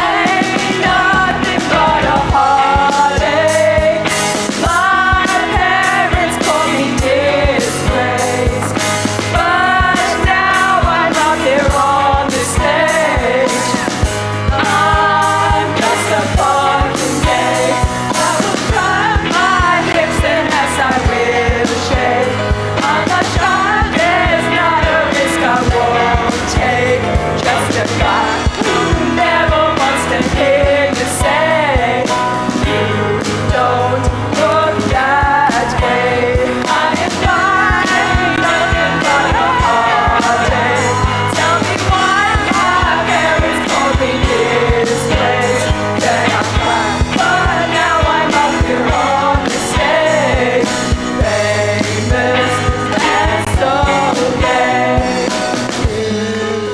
Ain't nothing but a heartache. My parents call me disgrace, but now I'm out there on the stage. I'm just a fucking gay. I will cry my hips and as I will shake. I'm not sure there's not a risk I won't take. Just a guy who never wants to hear you say you don't look that way. I am nothing but a heartache. Tell me why my parents told me this place. Then I cried, but now I'm up here on the stage, famous and so gay.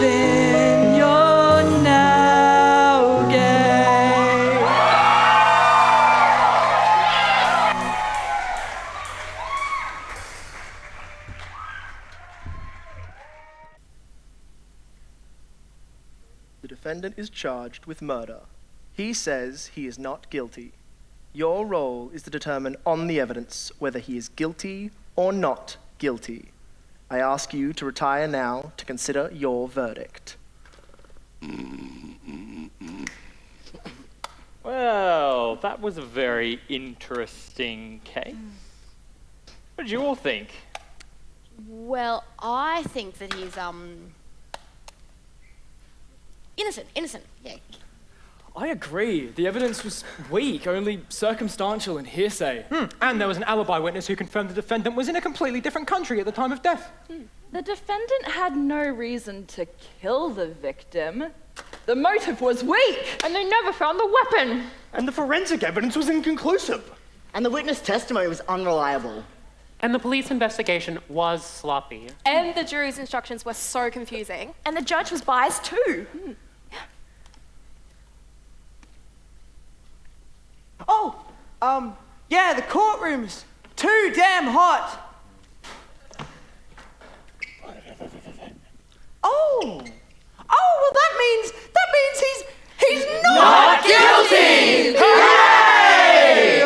Then you're now gay. The defendant is charged with murder. He says he is not guilty. Your role is to determine on the evidence whether he is guilty or not guilty. I ask you to retire now to consider your verdict. Well, that was a very interesting case. What did you all think? Well, I think that he's innocent. Yeah. I agree. The evidence was weak, only circumstantial and hearsay. And there was an alibi witness who confirmed the defendant was in a completely different country at the time of death. The defendant had no reason to kill the victim. The motive was weak. And they never found the weapon. And the forensic evidence was inconclusive. And the witness testimony was unreliable. And the police investigation was sloppy. And the jury's instructions were so confusing. And the judge was biased too. Yeah, the courtroom's too damn hot. Oh, well that means he's not guilty. Hooray!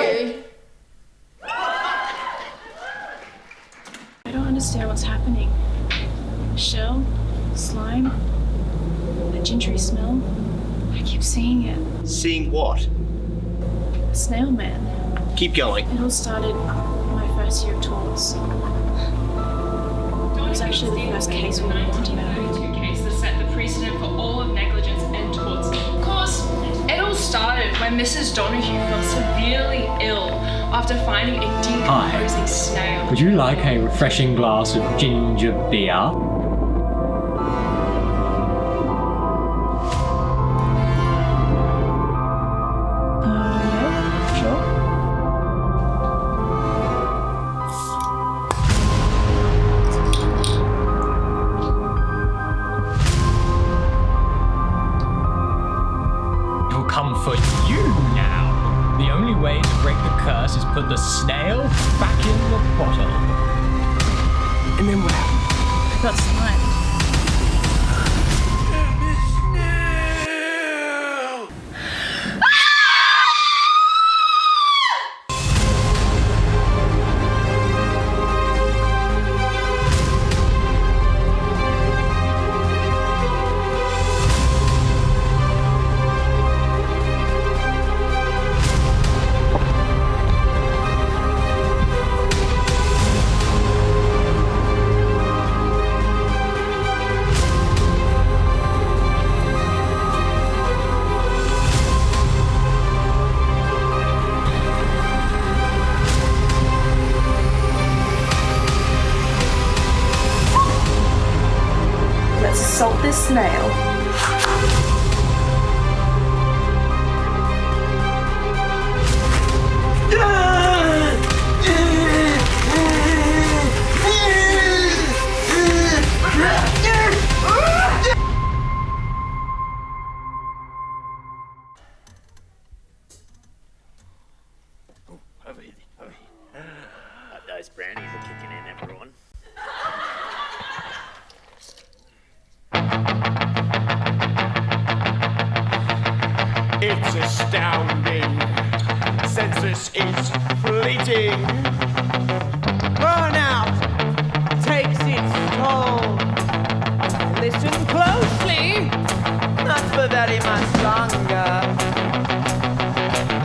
I don't understand what's happening. Shell, slime, a gingery smell. I keep seeing it. Seeing what? A snail man. Keep going. It all started my first year of torts. It was actually the first case we went into. Two cases that set the precedent for all of negligence and torts. Of course, it all started when Mrs. Donahue fell severely ill after finding a decomposing snail. Would you like a refreshing glass of ginger beer? Put the snail back in the bottle. And then what happened? I got slimed. Salt this snail. Brownies are kicking in, everyone. It's astounding. Census is fleeting. Burnout takes its toll. Listen closely, not for very much longer.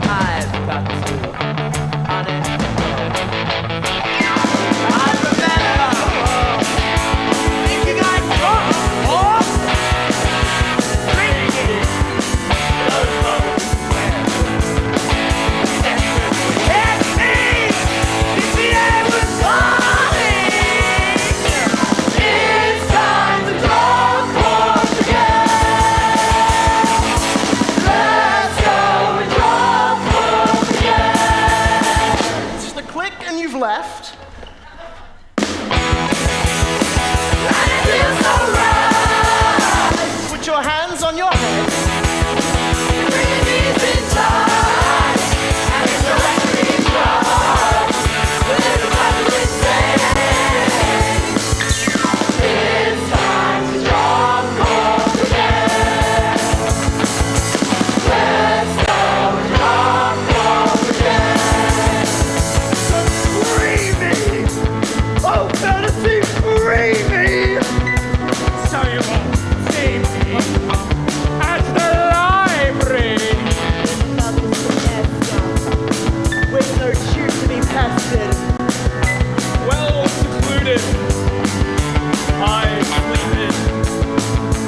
I've got to honest. I remember thinking I'd got more. Drinking those moments where catchy if the air was falling. It's time to draw close again. Let's go and draw close again. Just a click and you've left. And it feels so right. Put your hands on your head. Bringing these inside. And it's a reckoning cry. The little battle is saying, it's time to draw close again. Let's go and draw close again. Free me! Oh, fantasy, free me! So you won't see me at the library. With no tube to be tested. Well secluded. I sleep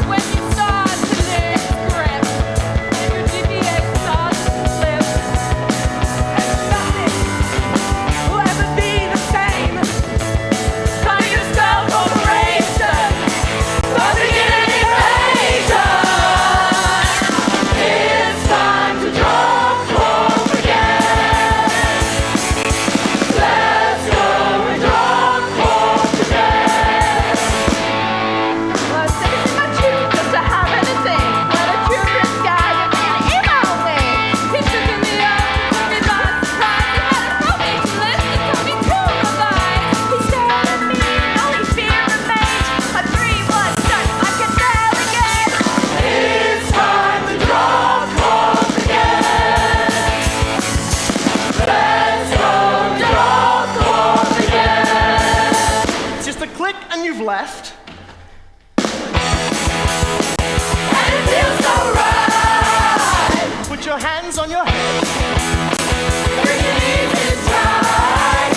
When you start to lose grip and your GPA starts to slip, And nothing will ever be the same. Time you spell corporation. Nothing in any patient. It's time to draw close again. Let's go and draw close again. Well, sticking to my tube just to have anything. Let a tuberous guy give me an email link. he took me up, took me by surprise. He had a probation list and told me to revise. He stared at me, only fear remained. My dream was shut, I can barely get. It's time to draw close again. Let's go draw close again. It's just a click and you've left. And it feels so right. Put your hands on your head. Bringing these inside.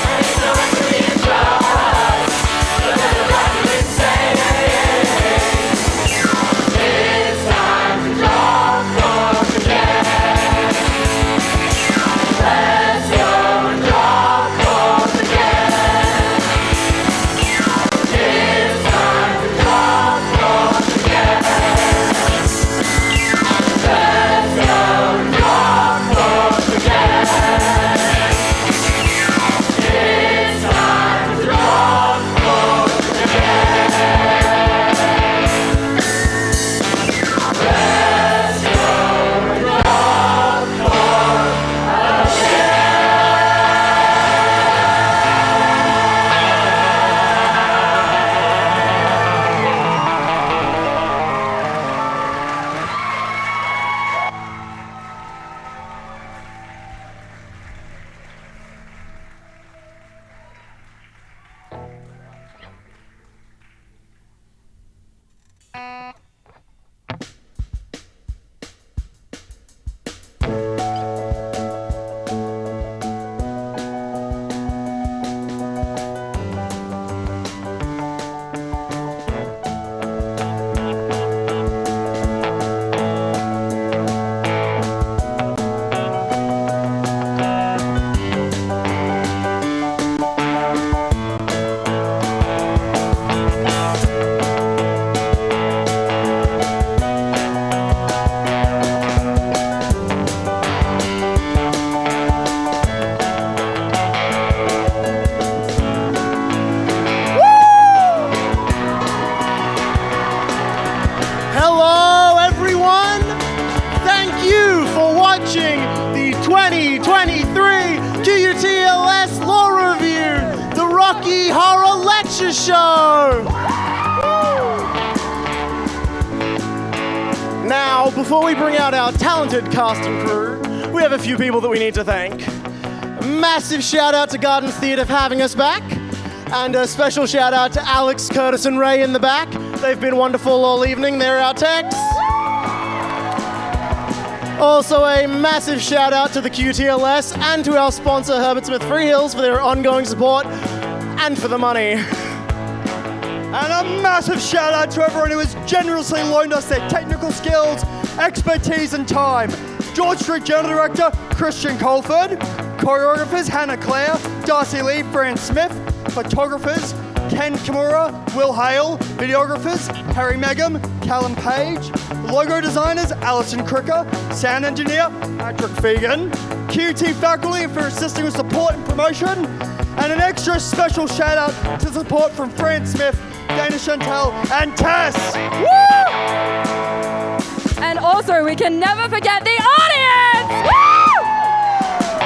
And it's no reckoning trust. The little battle is saying, it's time to draw close again. Let's go and draw close again. It's time to draw close again. Let's go and draw close again. It's time to draw close again. Let's go and draw close again. Hello, everyone! Thank you for watching the 2023 QUTLS Law Revue. Rocky Horror Lecture Show! Now, before we bring out our talented cast and crew, we have a few people that we need to thank. A massive shout out to Garden Theatre for having us back, and a special shout out to Alex, Curtis and Ray in the back. They've been wonderful all evening, they're our techs. Also a massive shout out to the QTLS and to our sponsor Herbert Smith Freehills for their ongoing support and for the money. And a massive shout out to everyone who has generously loaned us their technical skills, expertise and time. George Street General Director Christian Colford, choreographers Hannah Clare, Darcy Lee, Fran Smith, photographers Ken Kimura, Will Hale, videographers Harry Megham, Callum Page, logo designers Alison Cricker, sound engineer Patrick Fegan, QT faculty for assisting with support and promotion, and an extra special shout out to support from Fran Smith, Dana Chantel, and Tess. Woo! And also, we can never forget the audience! Woo!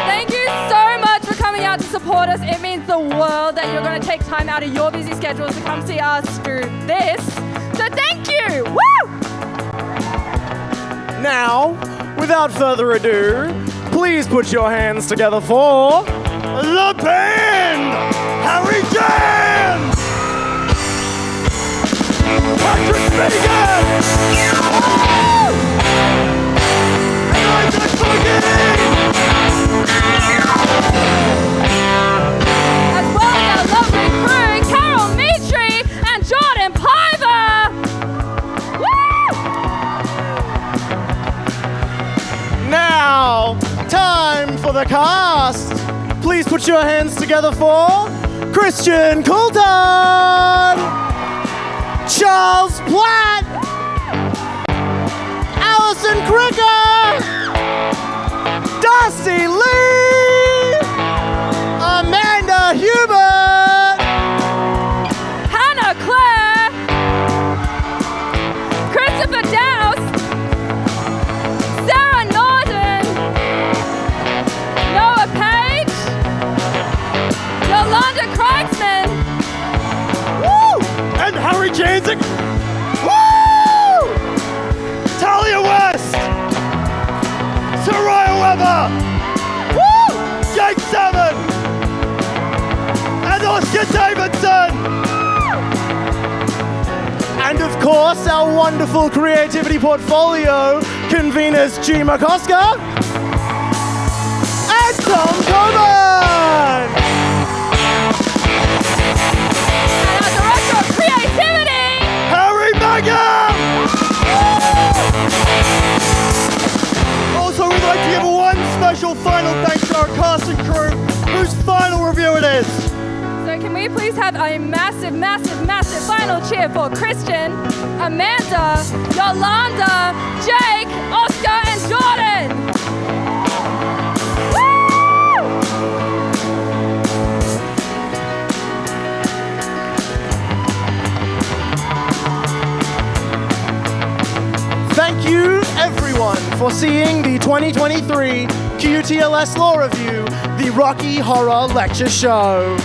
Thank you so much for coming out to support us. It means the world that you're going to take time out of your busy schedules to come see us do this. So thank you! Woo! Now, without further ado, please put your hands together for the band! Harry James! Patrick Fegan! And Isaac Fucking! As well as our lovely crew, Carol Mitri and Jordan Piver! Woo! Now, time for the cast. Please put your hands together for Christian Coulton, Charles Platt, Alison Cricker, Darcy Lee, Amanda Hubert, Hannah Clare, Christopher Dowse, Sarah Norton, Noah Page, Yolanda Kreitzman, Woo! And Harry Janzik. Woo! Talia West. Soraya Weber. Woo! Jake Salmon. And Oscar Davidson. and of course our wonderful creativity portfolio conveners G. McCosker and Tom Coburn. And our director of creativity, Harry Megham. Also, we'd like to give one special final thanks to our cast and crew, whose final review it is. So can we please have a massive, massive, massive final cheer for Christian, Amanda, Yolanda, Jake, Oscar, and Jordan! Woo! Thank you everyone for seeing the 2023 QUTLS Law Revue, the Rocky Horror Lecture Show.